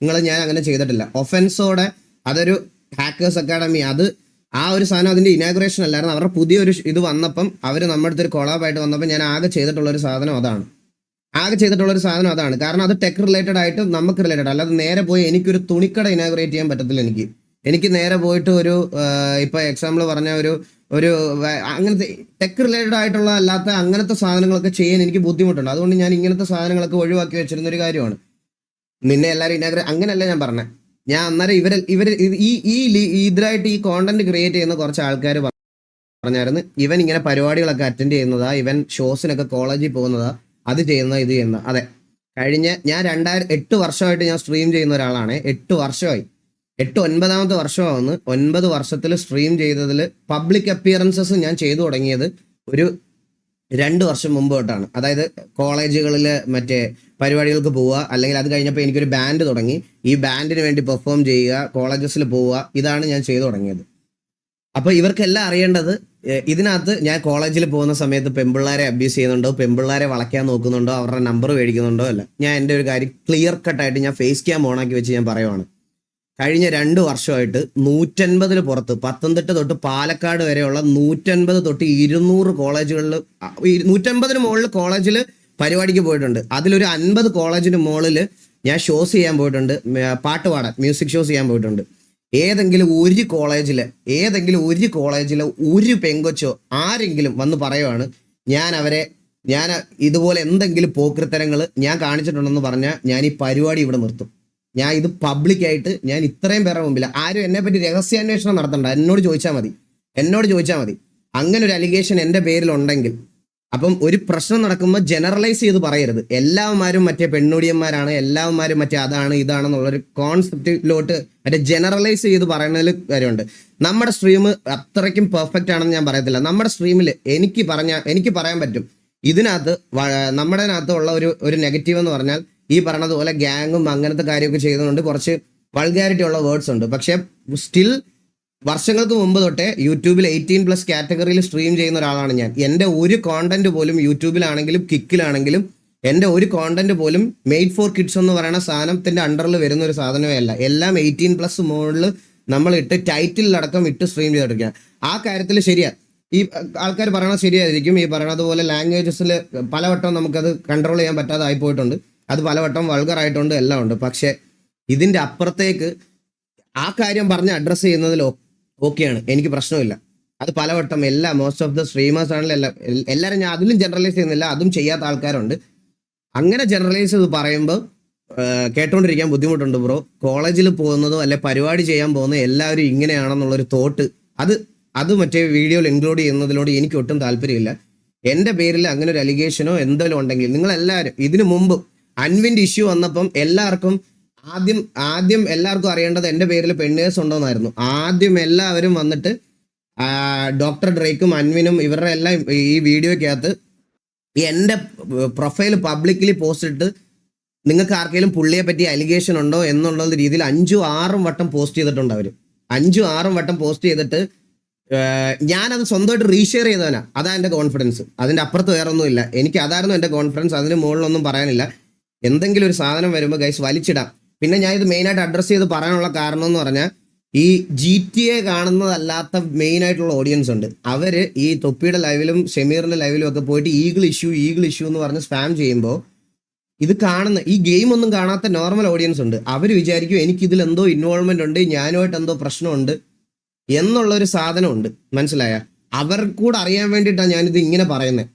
ഞാൻ അങ്ങനെ ചെയ്തിട്ടില്ല. ഒഫൻസോടെ അതൊരു ഹാക്കേഴ്സ് അക്കാഡമി, അത് ആ ഒരു സാധനം അതിന്റെ ഇനാഗുറേഷൻ അല്ലായിരുന്നു. അവരുടെ പുതിയൊരു ഇത് വന്നപ്പം അവർ നമ്മുടെ അടുത്തൊരു കൊളാബായിട്ട് വന്നപ്പോൾ ഞാൻ ആകെ ചെയ്തിട്ടുള്ളൊരു സാധനം അതാണ്. കാരണം അത് ടെക് റിലേറ്റഡ് ആയിട്ട് നമുക്ക് റിലേറ്റഡ്, അല്ലാതെ നേരെ പോയി എനിക്കൊരു തുണിക്കട ഇനാഗുറേറ്റ് ചെയ്യാൻ പറ്റത്തില്ല. എനിക്ക് നേരെ പോയിട്ട് ഒരു ഇപ്പൊ എക്സാമ്പിൾ പറഞ്ഞ ഒരു അങ്ങനത്തെ ടെക് റിലേറ്റഡ് ആയിട്ടുള്ള അല്ലാത്ത അങ്ങനത്തെ സാധനങ്ങളൊക്കെ ചെയ്യാൻ എനിക്ക് ബുദ്ധിമുട്ടുണ്ട്. അതുകൊണ്ട് ഞാൻ ഇങ്ങനത്തെ സാധനങ്ങളൊക്കെ ഒഴിവാക്കി വെച്ചിരുന്ന ഒരു കാര്യമാണ്. നിന്നെ എല്ലാവരും അങ്ങനെയല്ല ഞാൻ പറഞ്ഞത്. ഞാൻ അന്നേരം ഇവർ ഇതിലായിട്ട് ഈ കോണ്ടന്റ് ക്രിയേറ്റ് ചെയ്യുന്ന കുറച്ച് ആൾക്കാർ പറഞ്ഞായിരുന്നു, ഇവൻ ഇങ്ങനെ പരിപാടികളൊക്കെ അറ്റൻഡ് ചെയ്യുന്നതാ, ഇവൻ ഷോസിനൊക്കെ കോളേജിൽ പോകുന്നതാ, അത് ചെയ്യുന്ന ഇത് ചെയ്യുന്ന. അതെ, ഞാൻ 8 വർഷമായിട്ട് ഞാൻ സ്ട്രീം ചെയ്യുന്ന ഒരാളാണ്. 8 വർഷമായി, 9ാമത്തെ വർഷമാവുന്നു. 9 വർഷത്തിൽ സ്ട്രീം ചെയ്തതിൽ പബ്ലിക് അപ്പിയറൻസസ് ഞാൻ ചെയ്തു തുടങ്ങിയത് ഒരു 2 വർഷം മുമ്പ് തൊട്ടാണ്. അതായത് കോളേജുകളിൽ മറ്റേ പരിപാടികൾക്ക് പോവുക, അല്ലെങ്കിൽ അത് കഴിഞ്ഞപ്പോൾ എനിക്കൊരു ബാൻഡ് തുടങ്ങി, ഈ ബാൻഡിന് വേണ്ടി പെർഫോം ചെയ്യുക, കോളേജസിൽ പോവുക, ഇതാണ് ഞാൻ ചെയ്തു തുടങ്ങിയത്. അപ്പോൾ ഇവർക്കെല്ലാം അറിയേണ്ടത്, ഇതിനകത്ത് ഞാൻ കോളേജിൽ പോകുന്ന സമയത്ത് പെമ്പിള്ളാരെ അബ്യൂസ് ചെയ്യുന്നുണ്ടോ, പെമ്പിള്ളാരെ വളയ്ക്കാൻ നോക്കുന്നുണ്ടോ, അവരുടെ നമ്പർ മേടിക്കുന്നുണ്ടോ അല്ല. ഞാൻ എൻ്റെ ഒരു കാര്യം ക്ലിയർ കട്ടായിട്ട് ഞാൻ ഫേസ് ക്യാം ഓണാക്കി വെച്ച് ഞാൻ പറയുവാണ്. കഴിഞ്ഞ 2 വർഷമായിട്ട് 150 പുറത്ത്, പത്തനംതിട്ട തൊട്ട് പാലക്കാട് വരെയുള്ള 150 തൊട്ട് 200 കോളേജുകളിൽ, 150 മുകളിൽ കോളേജിൽ പരിപാടിക്ക് പോയിട്ടുണ്ട്. അതിലൊരു 50 കോളേജിന് മുകളിൽ ഞാൻ ഷോസ് ചെയ്യാൻ പോയിട്ടുണ്ട്, പാട്ട് പാടാൻ, മ്യൂസിക് ഷോസ് ചെയ്യാൻ പോയിട്ടുണ്ട്. ഏതെങ്കിലും ഒരു കോളേജിൽ ഒരു പെങ്കൊച്ചോ ആരെങ്കിലും വന്ന് പറയുവാണ് ഞാൻ ഇതുപോലെ എന്തെങ്കിലും പോക്രിത്തരങ്ങൾ ഞാൻ കാണിച്ചിട്ടുണ്ടെന്ന് പറഞ്ഞാൽ ഞാൻ ഈ പരിപാടി ഇവിടെ നിർത്തും. ഞാൻ ഇത് പബ്ലിക്കായിട്ട് ഞാൻ ഇത്രയും പേരുടെ മുമ്പിൽ, ആരും എന്നെ പറ്റി രഹസ്യാന്വേഷണം നടത്തണ്ട, എന്നോട് ചോദിച്ചാൽ മതി. അങ്ങനെ ഒരു അലിഗേഷൻ എൻ്റെ പേരിലുണ്ടെങ്കിൽ, അപ്പം ഒരു പ്രശ്നം നടക്കുമ്പോൾ ജനറലൈസ് ചെയ്ത് പറയരുത്. എല്ലാവന്മാരും മറ്റേ പെണ്ണുടിയന്മാരാണ്, എല്ലാവന്മാരും മറ്റേ അതാണ് ഇതാണെന്നുള്ളൊരു കോൺസെപ്റ്റിലോട്ട് മറ്റേ ജനറലൈസ് ചെയ്ത് പറയുന്നതിൽ കാര്യമുണ്ട്. നമ്മുടെ സ്ട്രീം അത്രയ്ക്കും പെർഫെക്റ്റ് ആണെന്ന് ഞാൻ പറയത്തില്ല. നമ്മുടെ സ്ട്രീമിൽ എനിക്ക് പറയാൻ പറ്റും, ഇതിനകത്ത് നമ്മുടെ ഉള്ള ഒരു നെഗറ്റീവ് എന്ന് പറഞ്ഞാൽ ഈ പറഞ്ഞതുപോലെ ഗ്യാങ്ങും അങ്ങനത്തെ കാര്യമൊക്കെ ചെയ്യുന്നതുകൊണ്ട് കുറച്ച് വൾഗാരിറ്റി ഉള്ള വേർഡ്സ് ഉണ്ട്. പക്ഷെ സ്റ്റിൽ വർഷങ്ങൾക്ക് മുമ്പ് തൊട്ടേ യൂട്യൂബിൽ 18+ കാറ്റഗറിയിൽ സ്ട്രീം ചെയ്യുന്ന ഒരാളാണ് ഞാൻ. എൻ്റെ ഒരു കോണ്ടന്റ് പോലും യൂട്യൂബിലാണെങ്കിലും കിക്കിലാണെങ്കിലും എൻ്റെ ഒരു കോണ്ടന്റ് പോലും മെയ്ഡ് ഫോർ കിഡ്സ് എന്ന് പറയുന്ന സാധനത്തിന്റെ അണ്ടറിൽ വരുന്ന ഒരു സാധനമേ അല്ല. എല്ലാം 18+ മുകളിൽ നമ്മൾ ഇട്ട് ടൈറ്റിലടക്കം ഇട്ട് സ്ട്രീം ചെയ്തിരിക്കുക. ആ കാര്യത്തിൽ ശരിയാ, ഈ ആൾക്കാർ പറയണത് ശരിയായിരിക്കും. ഈ പറയണത് പോലെ ലാംഗ്വേജസിൽ പലവട്ടം നമുക്കത് കൺട്രോൾ ചെയ്യാൻ പറ്റാതെ ആയിപ്പോയിട്ടുണ്ട്. അത് പലവട്ടം വൾഗർ ആയിട്ടുണ്ട്, എല്ലാം ഉണ്ട്. പക്ഷെ ഇതിന്റെ അപ്പുറത്തേക്ക് ആ കാര്യം പറഞ്ഞ് അഡ്രസ്സ് ചെയ്യുന്നതിൽ ഓക്കെയാണ്, എനിക്ക് പ്രശ്നമില്ല. അത് പലവട്ടം മോസ്റ്റ് ഓഫ് ദ സ്ട്രീമേഴ്സ് ആണെങ്കിലും എല്ലാവരും, ഞാൻ അതിലും ജനറലൈസ് ചെയ്യുന്നില്ല, അതും ചെയ്യാത്ത ആൾക്കാരുണ്ട്. അങ്ങനെ ജനറലൈസ് ചെയ്ത് പറയുമ്പോൾ കേട്ടോണ്ടിരിക്കാൻ ബുദ്ധിമുട്ടുണ്ട് ബ്രോ. കോളേജിൽ പോകുന്നതോ അല്ലെ പരിപാടി ചെയ്യാൻ പോകുന്നതോ എല്ലാവരും ഇങ്ങനെയാണെന്നുള്ളൊരു തോട്ട് അത് മറ്റേ വീഡിയോയിൽ ഇൻക്ലൂഡ് ചെയ്യുന്നതിനോട് എനിക്ക് ഒട്ടും താല്പര്യമില്ല. എൻ്റെ പേരിൽ അങ്ങനെ ഒരു അലിഗേഷനോ എന്തെങ്കിലും ഉണ്ടെങ്കിൽ നിങ്ങളെല്ലാവരും, ഇതിനു മുമ്പ് അൻവിൻ്റെ ഇഷ്യൂ വന്നപ്പം ആദ്യം എല്ലാവർക്കും അറിയേണ്ടത് എൻ്റെ പേരിൽ പെണ്ണേഴ്സ് ഉണ്ടോന്നായിരുന്നു. ആദ്യം എല്ലാവരും വന്നിട്ട് ഡോക്ടർ ഡ്രേക്കും അൻവിനും ഇവരുടെ എല്ലാം ഈ വീഡിയോയ്ക്കകത്ത് എൻ്റെ പ്രൊഫൈൽ പബ്ലിക്കലി പോസ്റ്റ് ഇട്ട് നിങ്ങൾക്ക് ആർക്കെങ്കിലും പുള്ളിയെ പറ്റി അലിഗേഷൻ ഉണ്ടോ എന്നുള്ള രീതിയിൽ 5-6 വട്ടം പോസ്റ്റ് ചെയ്തിട്ടുണ്ട്. അവർ 5-6 വട്ടം പോസ്റ്റ് ചെയ്തിട്ട് ഞാനത് സ്വന്തമായിട്ട് റീഷെയർ ചെയ്തവനാ. അതാ എൻ്റെ കോൺഫിഡൻസ്, അതിൻ്റെ അപ്പുറത്ത് വേറെ ഒന്നുമില്ല. എനിക്ക് അതായിരുന്നു എൻ്റെ കോൺഫിഡൻസ്, അതിന് മുകളിലൊന്നും പറയാനില്ല. എന്തെങ്കിലും ഒരു സാധനം വരുമ്പോൾ ഗൈസ് വലിച്ചിടാം. പിന്നെ ഞാൻ ഇത് മെയിനായിട്ട് അഡ്രസ്സ് ചെയ്ത് പറയാനുള്ള കാരണം എന്ന് പറഞ്ഞാൽ, ഈ GTA കാണുന്നതല്ലാത്ത മെയിൻ ആയിട്ടുള്ള ഓഡിയൻസ് ഉണ്ട്. അവര് ഈ തൊപ്പിയുടെ ലൈവിലും ഷമീറിന്റെ ലൈവിലും ഒക്കെ പോയിട്ട് ഈഗിൾ ഇഷ്യൂ എന്ന് പറഞ്ഞ് സ്പാം ചെയ്യുമ്പോൾ ഇത് കാണുന്ന ഈ ഗെയിം ഒന്നും കാണാത്ത നോർമൽ ഓഡിയൻസ് ഉണ്ട്. അവർ വിചാരിക്കും എനിക്ക് ഇതിൽ എന്തോ ഇൻവോൾവ്മെന്റ് ഉണ്ട്, ഞാനുമായിട്ട് എന്തോ പ്രശ്നമുണ്ട് എന്നുള്ളൊരു സാധനമുണ്ട്. മനസ്സിലായ? അവർക്കൂടെ അറിയാൻ വേണ്ടിയിട്ടാണ് ഞാനിത് ഇങ്ങനെ പറയുന്നത്.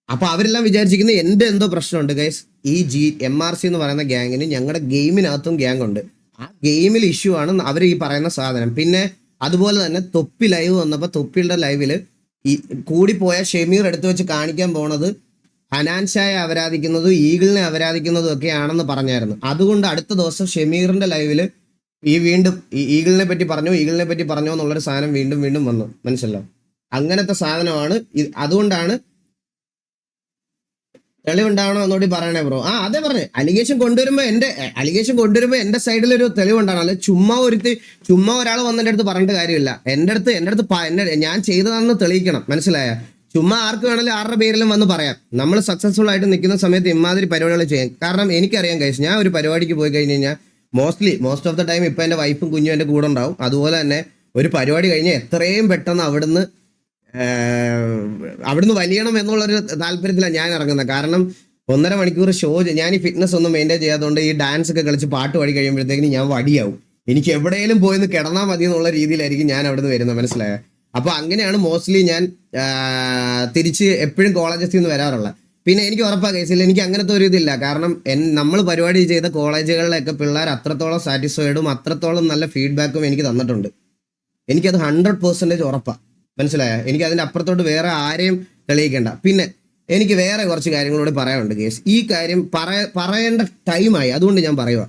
അപ്പൊ അവരെല്ലാം വിചാരിച്ചിരിക്കുന്നത് എന്റെ എന്തോ പ്രശ്നമുണ്ട്. ഗൈസ്, ഈ MRC എന്ന് പറയുന്ന ഗ്യാങ്ങിന് ഞങ്ങളുടെ ഗെയിമിനകത്തും ഗ്യാങ് ഉണ്ട്. ആ ഗെയിമിൽ ഇഷ്യൂ ആണ് അവർ ഈ പറയുന്ന സാധനം. പിന്നെ അതുപോലെ തന്നെ തൊപ്പി ലൈവ് വന്നപ്പോൾ തൊപ്പിയുടെ ലൈവില് ഈ കൂടിപ്പോയ ഷമീർ എടുത്തു വെച്ച് കാണിക്കാൻ പോണത് ഹനാൻഷായെ അവരാധിക്കുന്നതും ഈഗിളിനെ അവരാധിക്കുന്നതും ഒക്കെ ആണെന്ന് പറഞ്ഞായിരുന്നു. അതുകൊണ്ട് അടുത്ത ദിവസം ഷമീറിന്റെ ലൈവില് വീണ്ടും ഈഗിളിനെ പറ്റി പറഞ്ഞോ എന്നുള്ളൊരു സാധനം വീണ്ടും വന്നു. മനസ്സിലോ? അങ്ങനത്തെ സാധനമാണ്. അതുകൊണ്ടാണ് തെളിവുണ്ടാവണോ എന്നോട് പറയണേ ബ്രോ. അതെ പറഞ്ഞേ, അലിഗേഷൻ കൊണ്ടുവരുമ്പോ എന്റെ സൈഡിലൊരു തെളിവുണ്ടാണ്. അല്ലെ ചുമ്മാ ഒരാൾ വന്ന് എൻ്റെ അടുത്ത് പറഞ്ഞിട്ട് കാര്യമില്ല. എൻ്റെ അടുത്ത് ഞാൻ ചെയ്തതാണെന്ന് തെളിയിക്കണം. മനസ്സിലായ? ചുമ്മാ ആർക്ക് വേണമെങ്കിലും ആരുടെ പേരിലും വന്ന് പറയാം. നമ്മൾ സക്സസ്ഫുൾ ആയിട്ട് നിൽക്കുന്ന സമയത്ത് ഇമാതിരി പരിപാടികൾ ചെയ്യാം. കാരണം എനിക്കറിയാം ഗൈസ്, ഞാൻ ഒരു പരിപാടിക്ക് പോയി കഴിഞ്ഞ് കഴിഞ്ഞാൽ മോസ്റ്റ് ഓഫ് ദ ടൈം ഇപ്പൊ എൻ്റെ വൈഫും കുഞ്ഞും എൻ്റെ കൂടെ ഉണ്ടാവും. അതുപോലെ തന്നെ ഒരു പരിപാടി കഴിഞ്ഞാൽ എത്രയും പെട്ടെന്ന് അവിടുന്ന് വലിയണം എന്നുള്ളൊരു താല്പര്യത്തിലാണ് ഞാൻ ഇറങ്ങുന്നത്. കാരണം 1.5 മണിക്കൂർ ഷോ, ഞാൻ ഈ ഫിറ്റ്നസ് ഒന്നും മെയിൻറ്റെയിൻ ചെയ്യാത്തതുകൊണ്ട് ഈ ഡാൻസ് ഒക്കെ കളിച്ച് പാട്ട് പാടി കഴിയുമ്പോഴത്തേക്കിന് ഞാൻ വടിയാവും. എനിക്ക് എവിടെയെങ്കിലും പോയിന്ന് കിടന്നാൽ മതി എന്നുള്ള രീതിയിലായിരിക്കും ഞാൻ അവിടുന്ന് വരുന്നത്. മനസ്സിലായ? അപ്പൊ അങ്ങനെയാണ് മോസ്റ്റ്ലി ഞാൻ തിരിച്ച് എപ്പോഴും കോളേജസിൽ നിന്ന് വരാറുള്ളത്. പിന്നെ എനിക്ക് ഉറപ്പാ കേസില്ല, എനിക്ക് അങ്ങനത്തെ ഒരു ഇതില്ല. കാരണം നമ്മൾ പരിപാടി ചെയ്ത കോളേജുകളിലൊക്കെ പിള്ളേർ അത്രത്തോളം സാറ്റിസ്ഫൈഡും അത്രത്തോളം നല്ല ഫീഡ്ബാക്കും എനിക്ക് തന്നിട്ടുണ്ട്. എനിക്കത് 100% ഉറപ്പാ. മനസ്സിലായ? എനിക്ക് അതിന്റെ അപ്പുറത്തോട്ട് വേറെ ആരെയും തെളിയിക്കേണ്ട. പിന്നെ എനിക്ക് വേറെ കുറച്ച് കാര്യങ്ങളോട് പറയാനുണ്ട് കേസ്. ഈ കാര്യം പറയേണ്ട ടൈമായി, അതുകൊണ്ട് ഞാൻ പറയുക.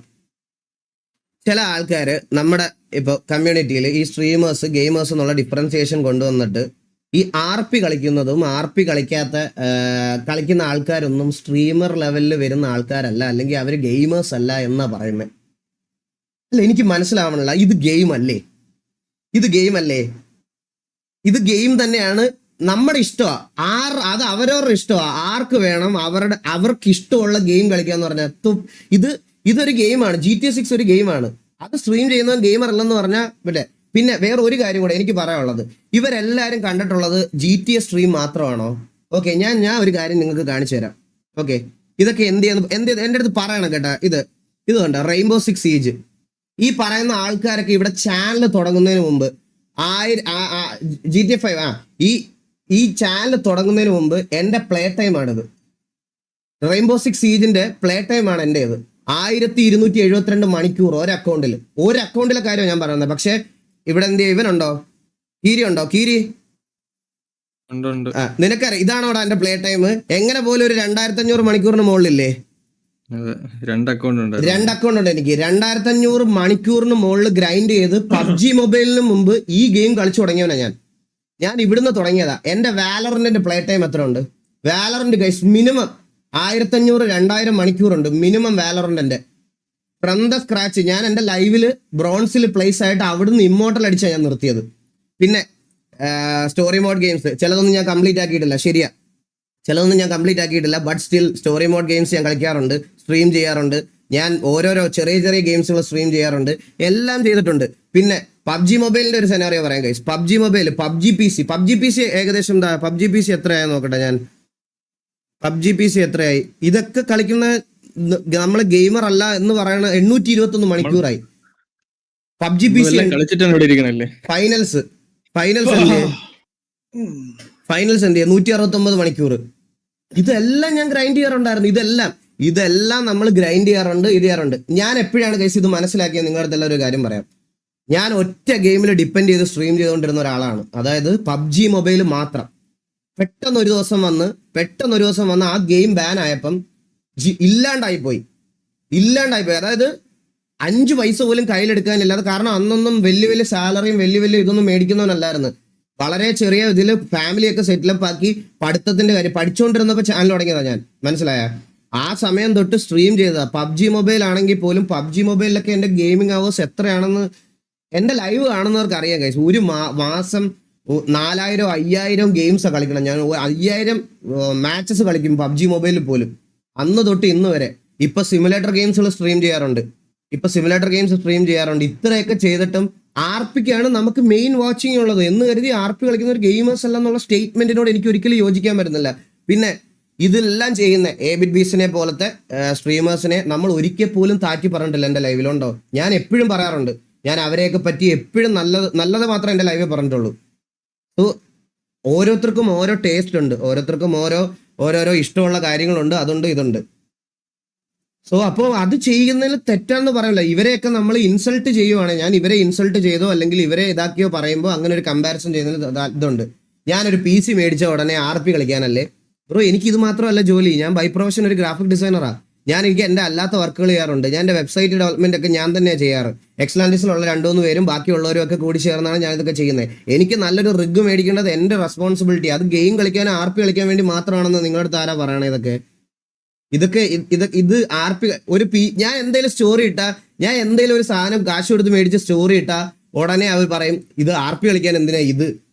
ചില ആൾക്കാർ നമ്മുടെ ഇപ്പോൾ കമ്മ്യൂണിറ്റിയിൽ ഈ സ്ട്രീമേഴ്സ് ഗെയിമേഴ്സ് എന്നുള്ള ഡിഫറൻസിയേഷൻ കൊണ്ടുവന്നിട്ട് ഈ RP കളിക്കുന്നതും RP കളിക്കുന്ന ആൾക്കാരൊന്നും സ്ട്രീമർ ലെവലിൽ വരുന്ന ആൾക്കാരല്ല, അല്ലെങ്കിൽ അവർ ഗെയിമേഴ്സ് അല്ല എന്നാ പറയുന്നത്. അല്ല, എനിക്ക് മനസ്സിലാവണില്ല. ഇത് ഗെയിം അല്ലേ? ഇത് ഗെയിം തന്നെയാണ്. നമ്മുടെ ഇഷ്ടമാണ്. അത് അവരവരുടെ ഇഷ്ടമാണ്. ആർക്ക് വേണം അവർക്ക് ഇഷ്ടമുള്ള ഗെയിം കളിക്കാന്ന് പറഞ്ഞാൽ ഇതൊരു ഗെയിമാണ്. GTA 6 ഒരു ഗെയിമാണ്. അത് സ്ട്രീം ചെയ്യുന്ന ഗെയിമർ അല്ലെന്ന് പറഞ്ഞാൽ പിന്നെ വേറെ ഒരു കാര്യം കൂടെ എനിക്ക് പറയാനുള്ളത്, ഇവരെല്ലാരും കണ്ടിട്ടുള്ളത് GTA സ്ട്രീം മാത്രമാണോ? ഓക്കെ, ഞാൻ ഒരു കാര്യം നിങ്ങൾക്ക് കാണിച്ചു തരാം. ഓക്കെ, ഇതൊക്കെ എൻ്റെ അടുത്ത് പറയണം കേട്ടാ. ഇത് കണ്ട Rainbow Six Siege, ഈ പറയുന്ന ആൾക്കാരൊക്കെ ഇവിടെ ചാനൽ തുടങ്ങുന്നതിന് മുമ്പ് GTA 5 ഈ ചാനൽ തുടങ്ങുന്നതിന് മുമ്പ് എൻ്റെ പ്ലേ ടൈം ആണിത്. Rainbow Six Siegeന്റെ പ്ലേ ടൈം ആണ് എൻ്റെത്. 1272 മണിക്കൂർ ഒരു അക്കൗണ്ടിലെ കാര്യം ഞാൻ പറയുന്നത്. പക്ഷെ ഇവിടെ എന്ത് ഇവനുണ്ടോ? കീരി ഉണ്ടോ? കീരി നിനക്കറിയാം ഇതാണോടാ എന്റെ പ്ലേ ടൈം? എങ്ങനെ പോലും ഒരു 2500 മണിക്കൂറിന് മുകളിലില്ലേ? 2 അക്കൗണ്ട് ഉണ്ട് എനിക്ക്. 2500 മണിക്കൂറിന് മുകളിൽ ഗ്രൈൻഡ് ചെയ്ത് PUBG മൊബൈലിന് മുമ്പ് ഈ ഗെയിം കളിച്ചു തുടങ്ങിയവനാ ഞാൻ ഇവിടുന്ന് തുടങ്ങിയതാ. എന്റെ വാലറന്റിന്റെ പ്ലേ ടൈം എത്ര ഉണ്ട്? വാലറന്റ് ഗൈസ് മിനിമം 1500-2000 മണിക്കൂറുണ്ട് മിനിമം വാലറന്റിന്റെ. ഫ്രം ദ സ്ക്രാച്ച് ഞാൻ എൻ്റെ ലൈവില് ബ്രോൺസിൽ പ്ലേസ് ആയിട്ട് അവിടുന്ന് ഇമ്മോർട്ടൽ അടിച്ചാണ് ഞാൻ നിർത്തിയത്. പിന്നെ സ്റ്റോറി മോഡ് ഗെയിംസ് ചിലതൊന്നും ഞാൻ കംപ്ലീറ്റ് ആക്കിയിട്ടില്ല, ശരിയാ, ചിലതൊന്നും ഞാൻ കംപ്ലീറ്റ് ആക്കിയിട്ടില്ല. But still story mode games ഞാൻ കളിക്കാറുണ്ട്, സ്ട്രീം ചെയ്യാറുണ്ട്. ഞാൻ ഓരോരോ ചെറിയ ചെറിയ ഗെയിംസുകൾ സ്ട്രീം ചെയ്യാറുണ്ട്, എല്ലാം ചെയ്തിട്ടുണ്ട്. പിന്നെ പബ്ജി മൊബൈലിന്റെ ഒരു സെനാറിയോ പറയാം guys. PUBG mobile, PUBG P C ഏകദേശം പബ്ജി പി സി എത്രയായി നോക്കട്ടെ ഞാൻ. പബ്ജി പി സി എത്രയായി? ഇതൊക്കെ കളിക്കുന്ന നമ്മള് ഗെയിമർ അല്ല എന്ന് പറയണ 821 മണിക്കൂറായി. പബ്ജി പി സി കളിച്ചിട്ടാണ് ഇവിടെ ഇരിക്കണല്ലേ. ഫൈനൽസ് എന്ത് 169 മണിക്കൂർ. ഇതെല്ലാം ഞാൻ ഗ്രൈൻഡ് ചെയ്യാറുണ്ടായിരുന്നു. ഇതെല്ലാം നമ്മൾ ഗ്രൈൻഡ് ചെയ്യാറുണ്ട്. ഞാൻ എപ്പോഴാണ് കേസ് ഇത് മനസ്സിലാക്കിയത് നിങ്ങളുടെ അടുത്തെല്ലാം ഒരു കാര്യം പറയാം. ഞാൻ ഒറ്റ ഗെയിമിൽ ഡിപ്പെൻഡ് ചെയ്ത് സ്ട്രീം ചെയ്തുകൊണ്ടിരുന്ന ഒരാളാണ്, അതായത് പബ്ജി മൊബൈൽ മാത്രം. പെട്ടെന്ന് ഒരു ദിവസം വന്ന് ആ ഗെയിം ബാൻ ആയപ്പം ഇല്ലാണ്ടായി പോയി. അതായത് 5 പൈസ പോലും കയ്യിലെടുക്കാനില്ലാതെ. കാരണം അന്നൊന്നും വലിയ സാലറിയും വലിയ ഇതൊന്നും മേടിക്കുന്നവനല്ലായിരുന്നു. വളരെ ചെറിയ ഇതിൽ ഫാമിലിയൊക്കെ സെറ്റിലപ്പ് ആക്കി പഠിത്തത്തിന്റെ കാര്യം പഠിച്ചുകൊണ്ടിരുന്നപ്പോൾ ചാനൽ തുടങ്ങിയതാണ് ഞാൻ, മനസ്സിലായ? ആ സമയം തൊട്ട് സ്ട്രീം ചെയ്തതാ. പബ്ജി മൊബൈൽ ആണെങ്കിൽ പോലും പബ്ജി മൊബൈലിലൊക്കെ എൻ്റെ ഗെയിമിംഗ് അവേഴ്സ് എത്രയാണെന്ന് എൻ്റെ ലൈവ് കാണുന്നവർക്ക് അറിയാം ഗൈസ്. ഒരു മാസം 4000 5000 ഗെയിംസാണ് കളിക്കണം ഞാൻ. 5000 മാച്ചസ് കളിക്കും പബ്ജി മൊബൈലിൽ പോലും, അന്ന് തൊട്ട് ഇന്ന് വരെ. ഇപ്പൊ സിമുലേറ്റർ ഗെയിംസുകൾ സ്ട്രീം ചെയ്യാറുണ്ട്. ഇത്രയൊക്കെ ചെയ്തിട്ടും ആർപിക്കാണ് നമുക്ക് മെയിൻ വാച്ചിങ് ഉള്ളത് എന്ന് കരുതി ആർപി കളിക്കുന്ന ഒരു ഗെയിമേഴ്സ് അല്ല എന്നുള്ള സ്റ്റേറ്റ്മെന്റിനോട് എനിക്ക് ഒരിക്കലും യോജിക്കാൻ പറ്റുന്നില്ല. പിന്നെ ഇതെല്ലാം ചെയ്യുന്ന എബിറ്റ് ബീസിനെ പോലത്തെ സ്ട്രീമേഴ്സിനെ നമ്മൾ ഒരിക്കൽ പോലും താറ്റി പറഞ്ഞിട്ടില്ല എൻ്റെ ലൈവിലുണ്ടോ? ഞാൻ എപ്പോഴും പറയാറുണ്ട്, ഞാൻ അവരെയൊക്കെ പറ്റി എപ്പോഴും നല്ലത് മാത്രമേ എൻ്റെ ലൈവിൽ പറഞ്ഞിട്ടുള്ളൂ. സോ ഓരോരുത്തർക്കും ഓരോ ടേസ്റ്റ് ഉണ്ട്, ഓരോരുത്തർക്കും ഓരോരോ ഇഷ്ടമുള്ള കാര്യങ്ങളുണ്ട്, അതുണ്ട് ഇതുണ്ട്. സോ അപ്പോൾ അത് ചെയ്യുന്നതിൽ തെറ്റാന്ന് പറയില്ല. ഇവരെയൊക്കെ നമ്മൾ ഇൻസൾട്ട് ചെയ്യുവാണ്, ഞാൻ ഇവരെ ഇൻസൾട്ട് ചെയ്തോ അല്ലെങ്കിൽ ഇവരെ ഇതാക്കിയോ പറയുമ്പോൾ അങ്ങനെ ഒരു കമ്പാരിസൺ ചെയ്യുന്നതിൽ ഇതുണ്ട്. ഞാനൊരു പി സി മേടിച്ച ഉടനെ RP കളിക്കാനല്ലേ ബ്രോ? എനിക്ക് ഇത് മാത്രമല്ല ജോലി. ഞാൻ ബൈ പ്രൊഫഷൻ ഒരു ഗ്രാഫിക് ഡിസൈനറാണ്. എനിക്ക് എൻ്റെ അല്ലാത്ത വർക്കുകൾ ചെയ്യാറുണ്ട്. ഞാൻ എൻ്റെ വെബ്സൈറ്റ് ഡെവലപ്മെന്റ് ഒക്കെ ഞാൻ തന്നെയാണ് ചെയ്യാറ്. എക്സ്ലാൻഡിസിലുള്ള 2-3 പേരും ബാക്കിയുള്ളവരും ഒക്കെ കൂടി ചേർന്നാണ് ഞാൻ ഇതൊക്കെ ചെയ്യുന്നത്. എനിക്ക് നല്ലൊരു റിഗ് മേടിക്കേണ്ടത് എൻ്റെ റെസ്പോൺസിബിലിറ്റി. അത് ഗെയിം കളിക്കാനും RP കളിക്കാൻ വേണ്ടി മാത്രമാണെന്ന് നിങ്ങളുടെ അടുത്ത് ആരാ പറയണേ? ഇത് RP ഞാൻ എന്തെങ്കിലും സ്റ്റോറി ഇട്ടാ, ഞാൻ എന്തെങ്കിലും ഒരു സാധനം കാശ് കൊടുത്ത് മേടിച്ച സ്റ്റോറി ഇട്ടാ ഉടനെ അവർ പറയും ഇത് RP കളിക്കാൻ എന്തിനാ ഇത്.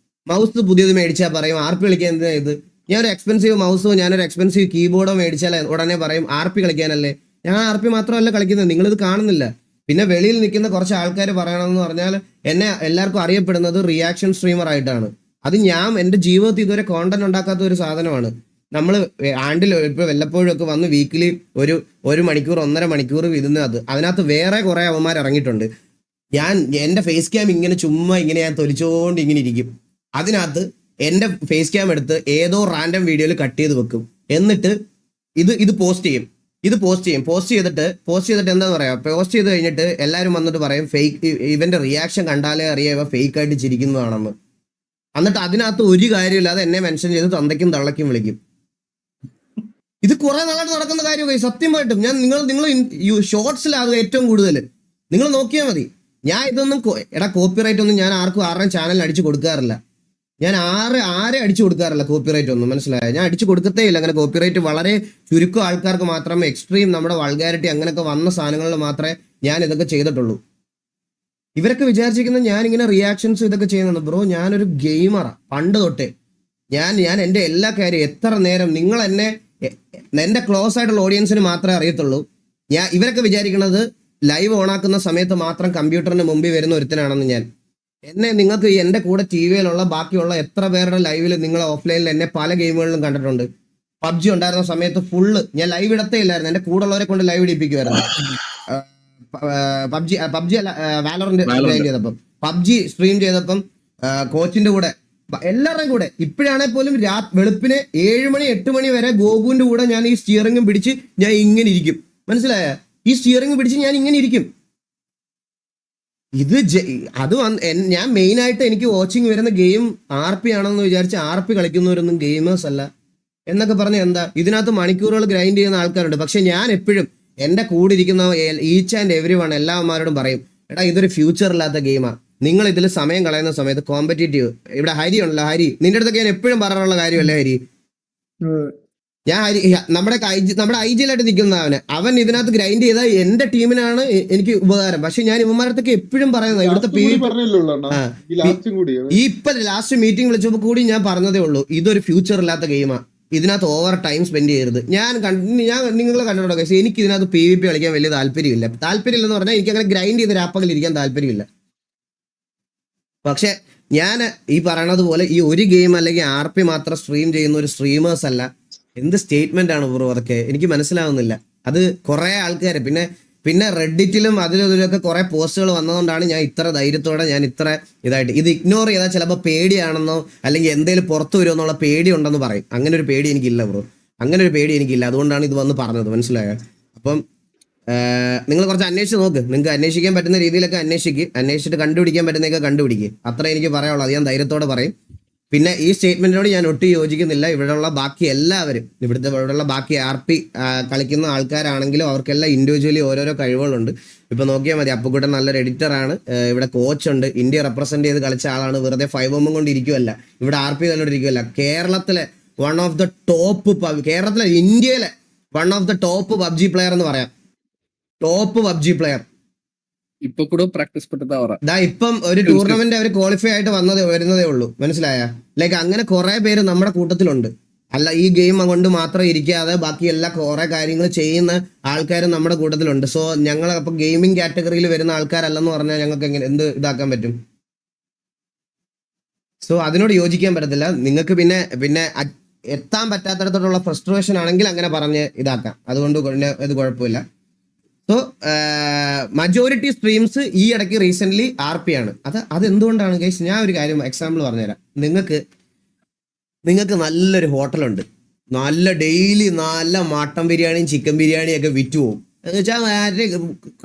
മൗസ് പുതിയത് മേടിച്ചാൽ പറയും RP കളിക്കാൻ എന്തിനാ ഇത്. ഞാനൊരു എക്സ്പെൻസീവ് മൗസോ ഞാനൊരു എക്സ്പെൻസീവ് കീബോർഡോ മേടിച്ചാൽ ഉടനെ പറയും RP കളിക്കാനല്ലേ. ഞാൻ RP മാത്രമല്ല കളിക്കുന്നത്, നിങ്ങളിത് കാണുന്നില്ല. പിന്നെ വെളിയിൽ നിൽക്കുന്ന കുറച്ച് ആൾക്കാർ പറയണമെന്ന് പറഞ്ഞാൽ എന്നെ എല്ലാവർക്കും അറിയപ്പെടുന്നത് റിയാക്ഷൻ സ്ട്രീമർ ആയിട്ടാണ്. അത് ഞാൻ എൻ്റെ ജീവിതത്തിൽ ഇതുവരെ കോണ്ടന്റ് ഉണ്ടാക്കാത്ത ഒരു സാധനമാണ്. നമ്മൾ ആണ്ടിൽ ഇപ്പോൾ വല്ലപ്പോഴും ഒക്കെ വന്ന് വീക്കിലി ഒരു മണിക്കൂർ 1.5 മണിക്കൂർ ഇരുന്നത്. അതിനകത്ത് വേറെ കുറേ അവന്മാർ ഇറങ്ങിയിട്ടുണ്ട്. എൻ്റെ ഫേസ് ക്യാം ഇങ്ങനെ ചുമ്മാ ഞാൻ തൊലിച്ചോണ്ട് ഇങ്ങനെ ഇരിക്കും. അതിനകത്ത് എൻ്റെ ഫേസ് ക്യാം എടുത്ത് ഏതോ റാൻഡം വീഡിയോയിൽ കട്ട് ചെയ്ത് വെക്കും. എന്നിട്ട് ഇത് പോസ്റ്റ് ചെയ്യും. പോസ്റ്റ് ചെയ്തിട്ട് എന്താന്ന് പറയാം, പോസ്റ്റ് ചെയ്ത് കഴിഞ്ഞിട്ട് എല്ലാവരും വന്നിട്ട് പറയും ഫേക്ക്, ഇവന്റെ റിയാക്ഷൻ കണ്ടാലേ അറിയാം ഇവ ഫേക്ക് ആയിട്ട് ചിരിക്കുന്നതാണെന്ന്. എന്നിട്ട് അതിനകത്ത് ഒരു കാര്യമില്ലാതെ എന്നെ മെൻഷൻ ചെയ്ത് തന്തയ്ക്കും തള്ളയ്ക്കും വിളിക്കും. ഇത് കുറെ നാളായിട്ട് നടക്കുന്ന കാര്യമൊക്കെ സത്യമായിട്ടും. ഞാൻ നിങ്ങൾ ഷോർട്സിലാണ് ഏറ്റവും കൂടുതൽ, നിങ്ങൾ നോക്കിയാൽ മതി. ഞാൻ ഇതൊന്നും കോപ്പിറൈറ്റ് ഒന്നും ഞാൻ ആരുടെയും ചാനലിൽ അടിച്ചു കൊടുക്കാറില്ല. ഞാൻ ആരെ അടിച്ചു കൊടുക്കാറില്ല കോപ്പിറൈറ്റ് ഒന്നും, മനസ്സിലായോ? ഞാൻ അടിച്ചു കൊടുക്കത്തേ ഇല്ല. അങ്ങനെ കോപ്പിറൈറ്റ് വളരെ ചുരുക്കം ആൾക്കാർക്ക് മാത്രമേ, എക്സ്ട്രീം നമ്മുടെ വൾഗാരിറ്റി അങ്ങനെയൊക്കെ വന്ന സാധനങ്ങളിൽ മാത്രമേ ഞാൻ ഇതൊക്കെ ചെയ്തിട്ടുള്ളൂ. ഇവരൊക്കെ വിചാരിച്ചിരിക്കുന്നത് ഞാൻ ഇങ്ങനെ റിയാക്ഷൻസ് ഇതൊക്കെ ചെയ്യുന്നുണ്ട്. ബ്രോ ഞാനൊരു ഗെയിമറാണ് പണ്ട് തൊട്ടേ. ഞാൻ എൻ്റെ എല്ലാ കാര്യം എത്ര നേരം നിങ്ങൾ എൻ്റെ ക്ലോസ് ആയിട്ടുള്ള ഓഡിയൻസിന് മാത്രമേ അറിയത്തുള്ളൂ. ഇവരൊക്കെ വിചാരിക്കുന്നത് ലൈവ് ഓണാക്കുന്ന സമയത്ത് മാത്രം കമ്പ്യൂട്ടറിന് മുമ്പിൽ വരുന്ന ഒരുത്തനാണെന്ന്. നിങ്ങൾക്ക് എൻ്റെ കൂടെ TVയിലുള്ള ബാക്കിയുള്ള എത്ര പേരുടെ ലൈവിൽ നിങ്ങൾ ഓഫ്ലൈനിൽ എന്നെ പല ഗെയിമുകളിലും കണ്ടിട്ടുണ്ട്. പബ്ജി ഉണ്ടായിരുന്ന സമയത്ത് ഫുള്ള് ഞാൻ ലൈവ് ഇടത്തേ ഇല്ലായിരുന്നു, എൻ്റെ കൂടെ ഉള്ളവരെ കൊണ്ട് ലൈവ് ഇടിപ്പിക്കുമായിരുന്നു. പബ്ജി അല്ല വാലറന്റ് സ്ട്രീം ചെയ്തപ്പം, പബ്ജി സ്ട്രീം ചെയ്തപ്പം കോച്ചിന്റെ കൂടെ എല്ലാവരുടെയും കൂടെ. ഇപ്പോഴാണെങ്കിൽ പോലും വെളുപ്പിന് 7 മണി 8 മണി വരെ ഗോകുവിന്റെ കൂടെ ഞാൻ ഈ സ്റ്റിയറിംഗും പിടിച്ച് ഞാൻ ഇങ്ങനെ ഇരിക്കും, മനസ്സിലായ? ഈ സ്റ്റിയറിംഗ് പിടിച്ച് ഞാൻ ഇങ്ങനെ ഇരിക്കും. ഞാൻ മെയിൻ ആയിട്ട് എനിക്ക് വാച്ചിങ് വരുന്ന ഗെയിം RP ആണെന്ന് വിചാരിച്ച് RP കളിക്കുന്നവരൊന്നും ഗെയിമേഴ്സ് അല്ല എന്നൊക്കെ പറഞ്ഞ എന്താ? ഇതിനകത്ത് മണിക്കൂറുകൾ ഗ്രൈൻഡ് ചെയ്യുന്ന ആൾക്കാരുണ്ട്. പക്ഷെ ഞാൻ എപ്പോഴും എൻ്റെ കൂടെ ഇരിക്കുന്ന ഈച്ച് ആൻഡ് എവരി വൺ എല്ലാവന്മാരോടും പറയും, എടാ ഇതൊരു ഫ്യൂച്ചർ ഇല്ലാത്ത ഗെയിമാണ്. നിങ്ങൾ ഇതിൽ സമയം കളയുന്ന സമയത്ത് കോമ്പറ്റീറ്റീവ്. ഇവിടെ ഹരി ഉണ്ടല്ലോ, ഹരി നിന്റെ അടുത്തൊക്കെ ഞാൻ എപ്പോഴും പറയാനുള്ള കാര്യമല്ലേ ഹരി? നമ്മുടെ ഐജിയിലായിട്ട് നിൽക്കുന്ന അവൻ ഇതിനകത്ത് ഗ്രൈൻഡ് ചെയ്ത എന്റെ ടീമിനാണ് എനിക്ക് ഉപകാരം. പക്ഷെ ഞാൻ ഇവന്മാരത്തൊക്കെ എപ്പോഴും പറയുന്നത് ഇവിടുത്തെ ഈ ഇപ്പൊ ലാസ്റ്റ് മീറ്റിംഗ് വിളിച്ചപ്പോൾ കൂടി ഞാൻ പറഞ്ഞതേ ഉള്ളൂ, ഇതൊരു ഫ്യൂച്ചർ ഇല്ലാത്ത ഗെയിമാണ്, ഇതിനകത്ത് ഓവർ ടൈം സ്പെൻഡ് ചെയ്യരുത്. ഞാൻ നിങ്ങളെ കണ്ടിട്ടുണ്ടോ പക്ഷേ എനിക്ക് ഇതിനകത്ത് PvP കളിക്കാൻ വലിയ താല്പര്യമില്ലെന്ന് പറഞ്ഞാൽ എനിക്ക് അങ്ങനെ ഗ്രൈൻഡ് ചെയ്ത് രാപ്പകലിരിക്കാൻ താല്പര്യമില്ല. പക്ഷെ ഞാൻ ഈ പറയണത് പോലെ ഈ ഒരു ഗെയിം അല്ലെങ്കിൽ RP മാത്രം സ്ട്രീം ചെയ്യുന്ന ഒരു സ്ട്രീമേഴ്സ് അല്ല. എന്ത് സ്റ്റേറ്റ്മെന്റ് ആണ് ബ്രോ അതൊക്കെ, എനിക്ക് മനസ്സിലാവുന്നില്ല. അത് കുറെ ആൾക്കാർ പിന്നെ റെഡിറ്റിലും അതിലൊക്കെ കുറെ പോസ്റ്റുകൾ വന്നതുകൊണ്ടാണ് ഞാൻ ഇത്ര ധൈര്യത്തോടെ ഞാൻ ഇത്ര ഇതായിട്ട് ഇത് ഇഗ്നോർ ചെയ്താൽ ചിലപ്പോൾ പേടിയാണെന്നോ അല്ലെങ്കിൽ എന്തെങ്കിലും പുറത്തു വരുമോ എന്നുള്ള പേടി ഉണ്ടെന്ന് പറയും. അങ്ങനെ ഒരു പേടി എനിക്കില്ല ബ്രോ, അങ്ങനെ ഒരു പേടി എനിക്കില്ല. അതുകൊണ്ടാണ് ഇത് വന്ന് പറഞ്ഞത്, മനസ്സിലായോ? അപ്പം നിങ്ങൾ കുറച്ച് അന്വേഷിച്ച് നോക്ക്, നിങ്ങൾക്ക് അന്വേഷിക്കാൻ പറ്റുന്ന രീതിയിലൊക്കെ അന്വേഷിച്ചിട്ട് കണ്ടുപിടിക്കാൻ പറ്റുന്നതൊക്കെ കണ്ടുപിടിക്കുക. അത്ര എനിക്ക് പറയാനുള്ളൂ, അത് ഞാൻ ധൈര്യത്തോടെ പറയും. പിന്നെ ഈ സ്റ്റേറ്റ്മെന്റിനോട് ഞാൻ ഒട്ടും യോജിക്കുന്നില്ല. ഇവിടെയുള്ള ബാക്കി എല്ലാവരും ഇവിടെയുള്ള ബാക്കി RP കളിക്കുന്ന ആൾക്കാരാണെങ്കിലും അവർക്കെല്ലാം ഇൻഡിവിജ്വലി ഓരോരോ കഴിവുകളുണ്ട്. ഇപ്പൊ നോക്കിയാൽ മതി, അപ്പുക്കുട്ടൻ നല്ലൊരു എഡിറ്ററാണ്, ഇവിടെ കോച്ചുണ്ട്, ഇന്ത്യ റെപ്രസെന്റ് ചെയ്ത് കളിച്ച ആളാണ്, വെറുതെ 5M കൊണ്ട് ഇരിക്കുമല്ല, ഇവിടെ RP കണ്ടോണ്ടിരിക്കുമല്ല. കേരളത്തിലെ വൺ ഓഫ് ദ ടോപ്പ് കേരളത്തിലെ ഇന്ത്യയിലെ one of the top PUBG player എന്ന് പറയാം, ടോപ്പ് PUBG പ്ലെയർ. ഇപ്പൊ കൂടെ പ്രാക്ടീസ് പറ്റത്താ ഇപ്പം ഒരു ടൂർണമെന്റ് അവർ ക്വാളിഫൈ ആയിട്ട് വരുന്നതേ ഉള്ളൂ, മനസ്സിലായ? ലൈക്ക് അങ്ങനെ കുറെ പേര് നമ്മുടെ കൂട്ടത്തിലുണ്ട്. അല്ല ഈ ഗെയിം കൊണ്ട് മാത്രം ഇരിക്കാതെ ബാക്കി എല്ലാ കുറെ കാര്യങ്ങൾ ചെയ്യുന്ന ആൾക്കാരും നമ്മുടെ കൂട്ടത്തിലുണ്ട്. സോ ഞങ്ങൾ അപ്പൊ ഗെയിമിംഗ് കാറ്റഗറിയിൽ വരുന്ന ആൾക്കാരല്ലെന്ന് പറഞ്ഞാൽ ഞങ്ങൾക്ക് എങ്ങനെ എന്ത് ഇതാക്കാൻ പറ്റും? സോ അതിനോട് യോജിക്കാൻ പറ്റത്തില്ല. നിങ്ങൾക്ക് പിന്നെ എത്താൻ പറ്റാത്തടത്തോടുള്ള ഫ്രസ്ട്രേഷൻ ആണെങ്കിൽ അങ്ങനെ പറഞ്ഞ് ഇതാക്കാം, അതുകൊണ്ട് ഇത് കുഴപ്പമില്ല. സോ മജോറിറ്റി സ്ട്രീംസ് ഈ ഇടയ്ക്ക് റീസെന്റ് RP ആണ്. അതെന്തുകൊണ്ടാണ് ഗൈസ്? ഞാൻ ഒരു കാര്യം എക്സാമ്പിൾ പറഞ്ഞുതരാം. നിങ്ങൾക്ക് നല്ലൊരു ഹോട്ടലുണ്ട്, നല്ല ഡെയിലി നല്ല മട്ടൻ ബിരിയാണിയും ചിക്കൻ ബിരിയാണിയും ഒക്കെ വിറ്റ് പോകും. എന്ന് വെച്ചാൽ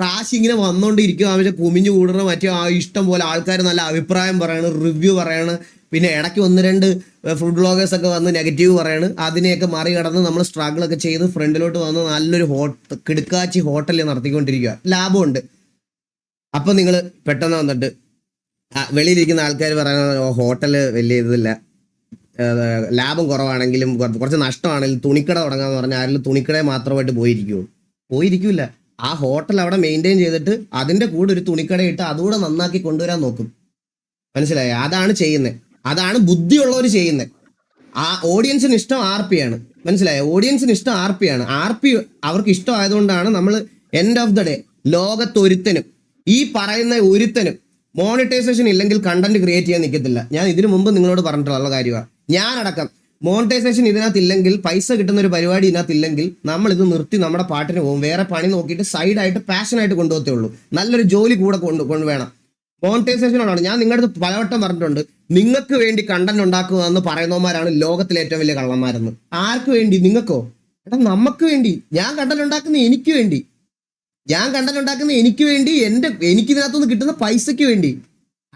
കാശ് ഇങ്ങനെ വന്നുകൊണ്ടിരിക്കും, ആവശ്യം കുമിഞ്ഞു കൂടണം, മറ്റേ ഇഷ്ടം പോലെ ആൾക്കാർ നല്ല അഭിപ്രായം പറയണം, റിവ്യൂ പറയണം. പിന്നെ ഇടയ്ക്ക് 1-2 ഫുഡ് ബ്ലോഗേഴ്സ് ഒക്കെ വന്ന് നെഗറ്റീവ് പറയാണ്. അതിനെയൊക്കെ മറികടന്ന് നമ്മൾ സ്ട്രഗിളൊക്കെ ചെയ്ത് ഫ്രണ്ടിലോട്ട് വന്ന് നല്ലൊരു കിടുക്കാച്ചി ഹോട്ടലിൽ നടത്തിക്കൊണ്ടിരിക്കുക, ലാഭമുണ്ട്. അപ്പം നിങ്ങൾ പെട്ടെന്ന് വന്നിട്ട് വെളിയിലിരിക്കുന്ന ആൾക്കാർ പറയുന്നത് ഹോട്ടല് വലിയ ഇതില്ല, ലാഭം കുറവാണെങ്കിലും കുറച്ച് നഷ്ടമാണെങ്കിലും തുണിക്കട തുടങ്ങാന്ന് പറഞ്ഞാൽ ആരെങ്കിലും തുണിക്കടയെ മാത്രമായിട്ട് പോയിരിക്കില്ല. ആ ഹോട്ടൽ അവിടെ മെയിൻറ്റെയിൻ ചെയ്തിട്ട് അതിൻ്റെ കൂടെ ഒരു തുണിക്കട ഇട്ട് അതുകൂടെ നന്നാക്കി കൊണ്ടുവരാൻ നോക്കും, മനസ്സിലായോ? അതാണ് ചെയ്യുന്നത്, അതാണ് ബുദ്ധിയുള്ളവർ ചെയ്യുന്നത്. ആ ഓഡിയൻസിന് ഇഷ്ടം RP ആണ്, മനസ്സിലായോ? ഓഡിയൻസിന് ഇഷ്ടം RP ആണ്. RP അവർക്ക് ഇഷ്ടമായതുകൊണ്ടാണ് നമ്മൾ എൻഡ് ഓഫ് ദ ഡേ ലോകത്തൊരുത്തനും ഈ പറയുന്ന ഒരുത്തനും മോണിറ്റൈസേഷൻ ഇല്ലെങ്കിൽ കണ്ടന്റ് ക്രിയേറ്റ് ചെയ്യാൻ നിൽക്കത്തില്ല. ഞാൻ ഇതിനു മുമ്പ് നിങ്ങളോട് പറഞ്ഞിട്ടുള്ള കാര്യമാണ്. ഞാനടക്കം മോണിറ്റൈസേഷൻ ഇതിനകത്ത് ഇല്ലെങ്കിൽ, പൈസ കിട്ടുന്ന ഒരു പരിപാടി ഇതിനകത്ത് ഇല്ലെങ്കിൽ നമ്മൾ ഇത് നിർത്തി നമ്മുടെ പാട്ടിന് പോകും, വേറെ പണി നോക്കിയിട്ട് സൈഡായിട്ട് പാഷനായിട്ട് കൊണ്ടുപോകത്തേ ഉള്ളൂ. നല്ലൊരു ജോലി കൂടെ കൊണ്ട് വേണം. മോണിറ്റൈസേഷനോടാണ് ഞാൻ നിങ്ങളുടെ അടുത്ത് പലവട്ടം പറഞ്ഞിട്ടുണ്ട്, നിങ്ങൾക്ക് വേണ്ടി കണ്ടന്റ് ഉണ്ടാക്കുക എന്ന് പറയുന്നവന്മാരാണ് ലോകത്തിലെ ഏറ്റവും വലിയ കള്ളന്മാരെന്ന്. ആർക്ക് വേണ്ടി? നിങ്ങൾക്കോ? എടാ നമുക്ക് വേണ്ടി. ഞാൻ കണ്ടന്റ് ഉണ്ടാക്കുന്ന എനിക്ക് വേണ്ടി, എനിക്ക് ഇതിനകത്തുനിന്ന് കിട്ടുന്ന പൈസയ്ക്ക് വേണ്ടി,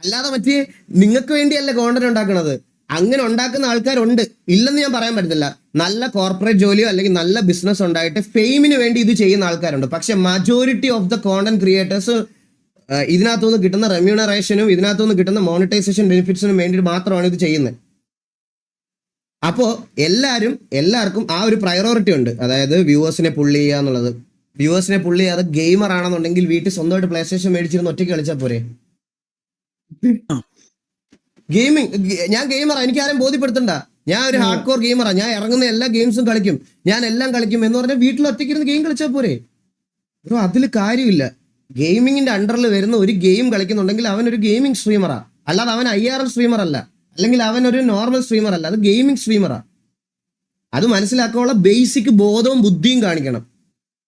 അല്ലാതെ മറ്റേ നിങ്ങൾക്ക് വേണ്ടിയല്ല കോണ്ടന്റ് ഉണ്ടാക്കുന്നത്. അങ്ങനെ ഉണ്ടാക്കുന്ന ആൾക്കാരുണ്ട്, ഇല്ലെന്ന് ഞാൻ പറയാൻ പറ്റത്തില്ല. നല്ല കോർപ്പറേറ്റ് ജോലിയോ അല്ലെങ്കിൽ നല്ല ബിസിനസ് ഉണ്ടായിട്ട് ഫെയിമിന് വേണ്ടി ഇത് ചെയ്യുന്ന ആൾക്കാരുണ്ട്. പക്ഷെ majority of the content creators ഇതിനകത്തുനിന്ന് കിട്ടുന്ന റെമ്യൂണറേഷനും ഇതിനകത്തുനിന്ന് കിട്ടുന്ന മോണിറ്റൈസേഷൻ ബെനിഫിറ്റ്സിനും വേണ്ടി മാത്രമാണ് ഇത് ചെയ്യുന്നത്. അപ്പോൾ എല്ലാവർക്കും ആ ഒരു പ്രയോറിറ്റി ഉണ്ട്, അതായത് വ്യൂവേഴ്സിനെ പുള്ളി ചെയ്യുക എന്നുള്ളത്. വ്യൂവേഴ്സിനെ പുള്ളി ചെയ്യാതെ ഗെയിമർ ആണെന്നുണ്ടെങ്കിൽ വീട്ടിൽ സ്വന്തമായിട്ട് പ്ലേ സ്റ്റേഷൻ മേടിച്ചിരുന്ന് ഒറ്റയ്ക്ക് കളിച്ചാൽ പോരെ? ഞാൻ ഗെയിമറാ, എനിക്ക് ആരും ബോധ്യപ്പെടുത്തണ്ട. ഞാൻ ഒരു ഹാർഡ് കോർ ഗെയിമറാ, ഞാൻ ഇറങ്ങുന്ന എല്ലാ ഗെയിംസും കളിക്കും, ഞാൻ എല്ലാം കളിക്കും എന്ന് പറഞ്ഞാൽ വീട്ടിൽ ഒറ്റയ്ക്കിരുന്ന് ഗെയിം കളിച്ചാൽ പോരെ ബ്രോ? അതിൽ കാര്യമില്ല. ഗെയിമിങ്ങിന്റെ അണ്ടറിൽ വരുന്ന ഒരു ഗെയിം കളിക്കുന്നുണ്ടെങ്കിൽ അവൻ ഒരു ഗെയിമിംഗ് സ്ട്രീമറാ, അല്ലാതെ അവൻ IRL സ്ട്രീമർ അല്ല, അല്ലെങ്കിൽ അവൻ ഒരു നോർമൽ സ്ട്രീമർ അല്ല, അത് ഗെയിമിംഗ് സ്ട്രീമറാ. അത് മനസ്സിലാക്കാനുള്ള ബേസിക് ബോധവും ബുദ്ധിയും കാണിക്കണം.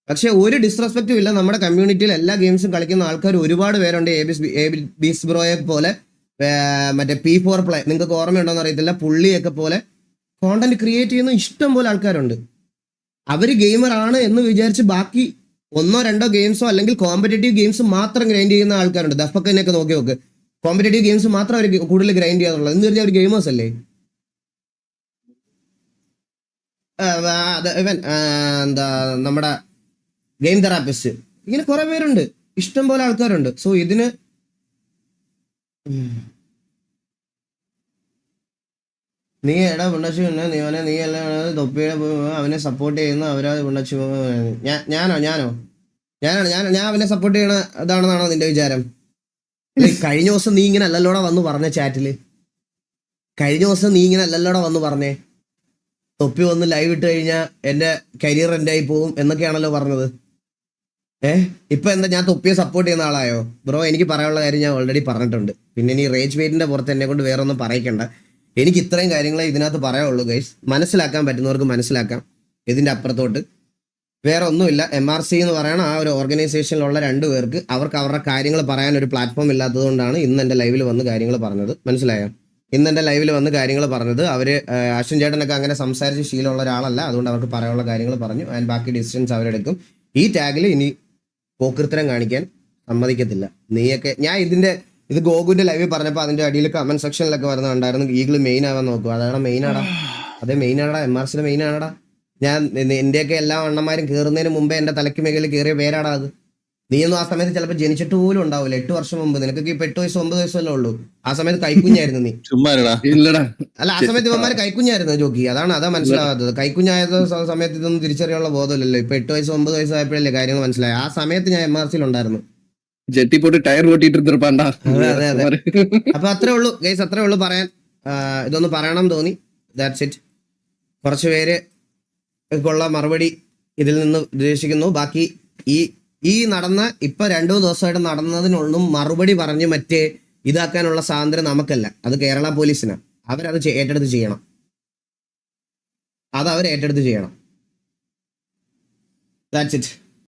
പക്ഷെ ഒരു ഡിസ്റെസ്പെക്റ്റും ഇല്ല, നമ്മുടെ കമ്മ്യൂണിറ്റിയിൽ എല്ലാ ഗെയിംസും കളിക്കുന്ന ആൾക്കാർ ഒരുപാട് പേരുണ്ട്. ബീസ് ബ്രോയെ പോലെ, മറ്റേ P4 പ്ലേ, നിങ്ങൾക്ക് ഓർമ്മയുണ്ടോന്ന് അറിയത്തില്ല, പുള്ളിയൊക്കെ പോലെ കോണ്ടന്റ് ക്രിയേറ്റ് ചെയ്യുന്ന ഇഷ്ടം പോലെ ആൾക്കാരുണ്ട്. അവര് ഗെയിമർ ആണ് എന്ന് വിചാരിച്ച് ബാക്കി 1-2 ഗെയിംസോ അല്ലെങ്കിൽ കോമ്പറ്റേറ്റീവ് ഗെയിംസ് മാത്രം ഗ്രൈൻഡ് ചെയ്യുന്ന ആൾക്കാരുണ്ട്. ദഫക്കനെയൊക്കെ നോക്ക്, കോമ്പറ്റേറ്റീവ് ഗെയിംസ് മാത്രം അവർ കൂടുതൽ ഗ്രൈൻഡ് ചെയ്യാന്നുള്ളത് എന്ന് പറഞ്ഞാൽ അവർ ഗെയിമേഴ്സ് അല്ലേ? ഇവൻ എന്താ നമ്മുടെ ഗെയിം തെറാപ്പിസ്റ്റ്, ഇങ്ങനെ കുറെ പേരുണ്ട്, ഇഷ്ടം പോലെ ആൾക്കാരുണ്ട്. സോ ഇതിന് നീ എടാ പുണ്ണച്ചു പിന്നെ നീ എല്ലാം തൊപ്പിയുടെ അവനെ സപ്പോർട്ട് ചെയ്യുന്ന അവരാ പുണ്ണച്ചു ഞാനോ ഞാൻ അവനെ സപ്പോർട്ട് ചെയ്യണ ഇതാണെന്നാണോ നിന്റെ വിചാരം? കഴിഞ്ഞ ദിവസം നീ ഇങ്ങനെ അല്ലല്ലോടെ വന്ന് പറഞ്ഞ ചാറ്റില്, കഴിഞ്ഞ ദിവസം നീ ഇങ്ങനെ അല്ലല്ലോടെ വന്ന് പറഞ്ഞേ തൊപ്പി വന്ന് ലൈവ് ഇട്ട് കഴിഞ്ഞാൽ എന്റെ കരിയർ എൻ്റെ ആയി പോവും എന്നൊക്കെയാണല്ലോ പറഞ്ഞത്. ഇപ്പൊ എന്താ ഞാൻ തൊപ്പിയെ സപ്പോർട്ട് ചെയ്യുന്ന ആളായോ? ബ്രോ, എനിക്ക് പറയാനുള്ള കാര്യം ഞാൻ ഓൾറെഡി പറഞ്ഞിട്ടുണ്ട്. പിന്നെ ഇനി റേജ് വെയിറ്റിന്റെ പുറത്ത് എന്നെ കൊണ്ട് വേറെ ഒന്നും പറയിക്കണ്ട. എനിക്ക് ഇത്രയും കാര്യങ്ങളെ ഇതിനകത്ത് പറയാനുള്ളൂ ഗൈസ്. മനസ്സിലാക്കാൻ പറ്റുന്നവർക്ക് മനസ്സിലാക്കാം. ഇതിന്റെ അപ്പുറത്തോട്ട് വേറെ ഒന്നുമില്ല. MRC എന്ന് പറയുന്ന ആ ഒരു ഓർഗനൈസേഷനിലുള്ള 2 പേർക്ക് അവർക്ക് അവരുടെ കാര്യങ്ങൾ പറയാൻ ഒരു പ്ലാറ്റ്ഫോം ഇല്ലാത്തതുകൊണ്ടാണ് ഇന്ന് എൻ്റെ ലൈവിൽ വന്ന് കാര്യങ്ങൾ പറഞ്ഞത്. മനസ്സിലായോ? ഇന്ന് എൻ്റെ ലൈവിൽ വന്ന് കാര്യങ്ങൾ പറഞ്ഞത് അവര് അശ്വിൻ ചേട്ടനൊക്കെ അങ്ങനെ സംസാരിച്ച് ശീലമുള്ള ഒരാളല്ല. അതുകൊണ്ട് അവർക്ക് പറയാനുള്ള കാര്യങ്ങൾ പറഞ്ഞു. ആൻഡ് ബാക്കി ഡിസിഷൻസ് അവരെടുക്കും. ഈ ടാഗിൽ ഇനി പോക്കൃത്തരം കാണിക്കാൻ സമ്മതിക്കത്തില്ല. നീയൊക്കെ ഇത് ഗോകുവിന്റെ ലൈവിൽ പറഞ്ഞപ്പോൾ അതിന്റെ അടിയിൽ കമന്റ് സെക്ഷനിലൊക്കെ വരുന്നുണ്ടായിരുന്നു ഈഗിൾ മെയിൻ ആവാൻ നോക്കുക. അതാണ് മെയിനാടാ, അതേ മെയിനാടാ, MRCയുടെ മെയിനാടാ. ഞാൻ എന്റെയൊക്കെ എല്ലാ അണ്ണന്മാരും കയറുന്നതിന് മുമ്പേ എന്റെ തലയ്ക്ക് മേഖലയിൽ കയറിയ പേരാടാ അത്. നീയൊന്നും ആ സമയത്ത് ചിലപ്പോൾ ജനിച്ചിട്ട് പോലും ഉണ്ടാവില്ല. 8 വർഷം മുമ്പ്. നിനക്കൊക്കെ ഇപ്പൊ 8 വയസ്സ് 9 വയസ്സല്ലേ ഉള്ളൂ. ആ സമയത്ത് കൈക്കുഞ്ഞായിരുന്നു നീ. ഇല്ലടാ. അല്ല, ആ സമയത്ത് ഇവന്മാര് കൈക്കുഞ്ഞായിരുന്നു ജോക്കി. അതാ മനസ്സിലാവാത്തത്. കൈക്കുഞ്ഞായത് സമയത്ത് ഇതൊന്നും തിരിച്ചറിയാനുള്ള ബോധമില്ലല്ലോ. ഇപ്പൊ 8 വയസ്സ് 9 വയസ്സായപ്പോഴല്ലേ കാര്യങ്ങൾ മനസ്സിലായി. ആ സമയത്ത് ഞാൻ MRCയിൽ ഉണ്ടായിരുന്നു. ജെട്ടി പോട്ട് ടയർ ഓട്ടിട്ട് ഇരുന്നിരുപ്പാണ്ടാ. അതെ. അപ്പൊ അത്രേ ഉള്ളൂ ഗൈസ്, അത്രേ ഉള്ളൂ പറയാൻ. ഇതൊന്ന് പറയണം തോന്നി. That's it. കുറച്ച് പേര് ഉള്ള മറുപടി ഇതിൽ നിന്ന് ഉദ്ദേശിക്കുന്നു. ബാക്കി ഈ നടന്ന ഇപ്പൊ 2 ദിവസമായിട്ട് നടന്നതിനൊന്നും മറുപടി പറഞ്ഞ് മറ്റേ ഇതാക്കാനുള്ള സ്വാതന്ത്ര്യം നമുക്കല്ല. അത് കേരള പോലീസിനാണ്. അവരത് ഏറ്റെടുത്ത് ചെയ്യണം. അത് അവർ ഏറ്റെടുത്ത് ചെയ്യണം. That's it.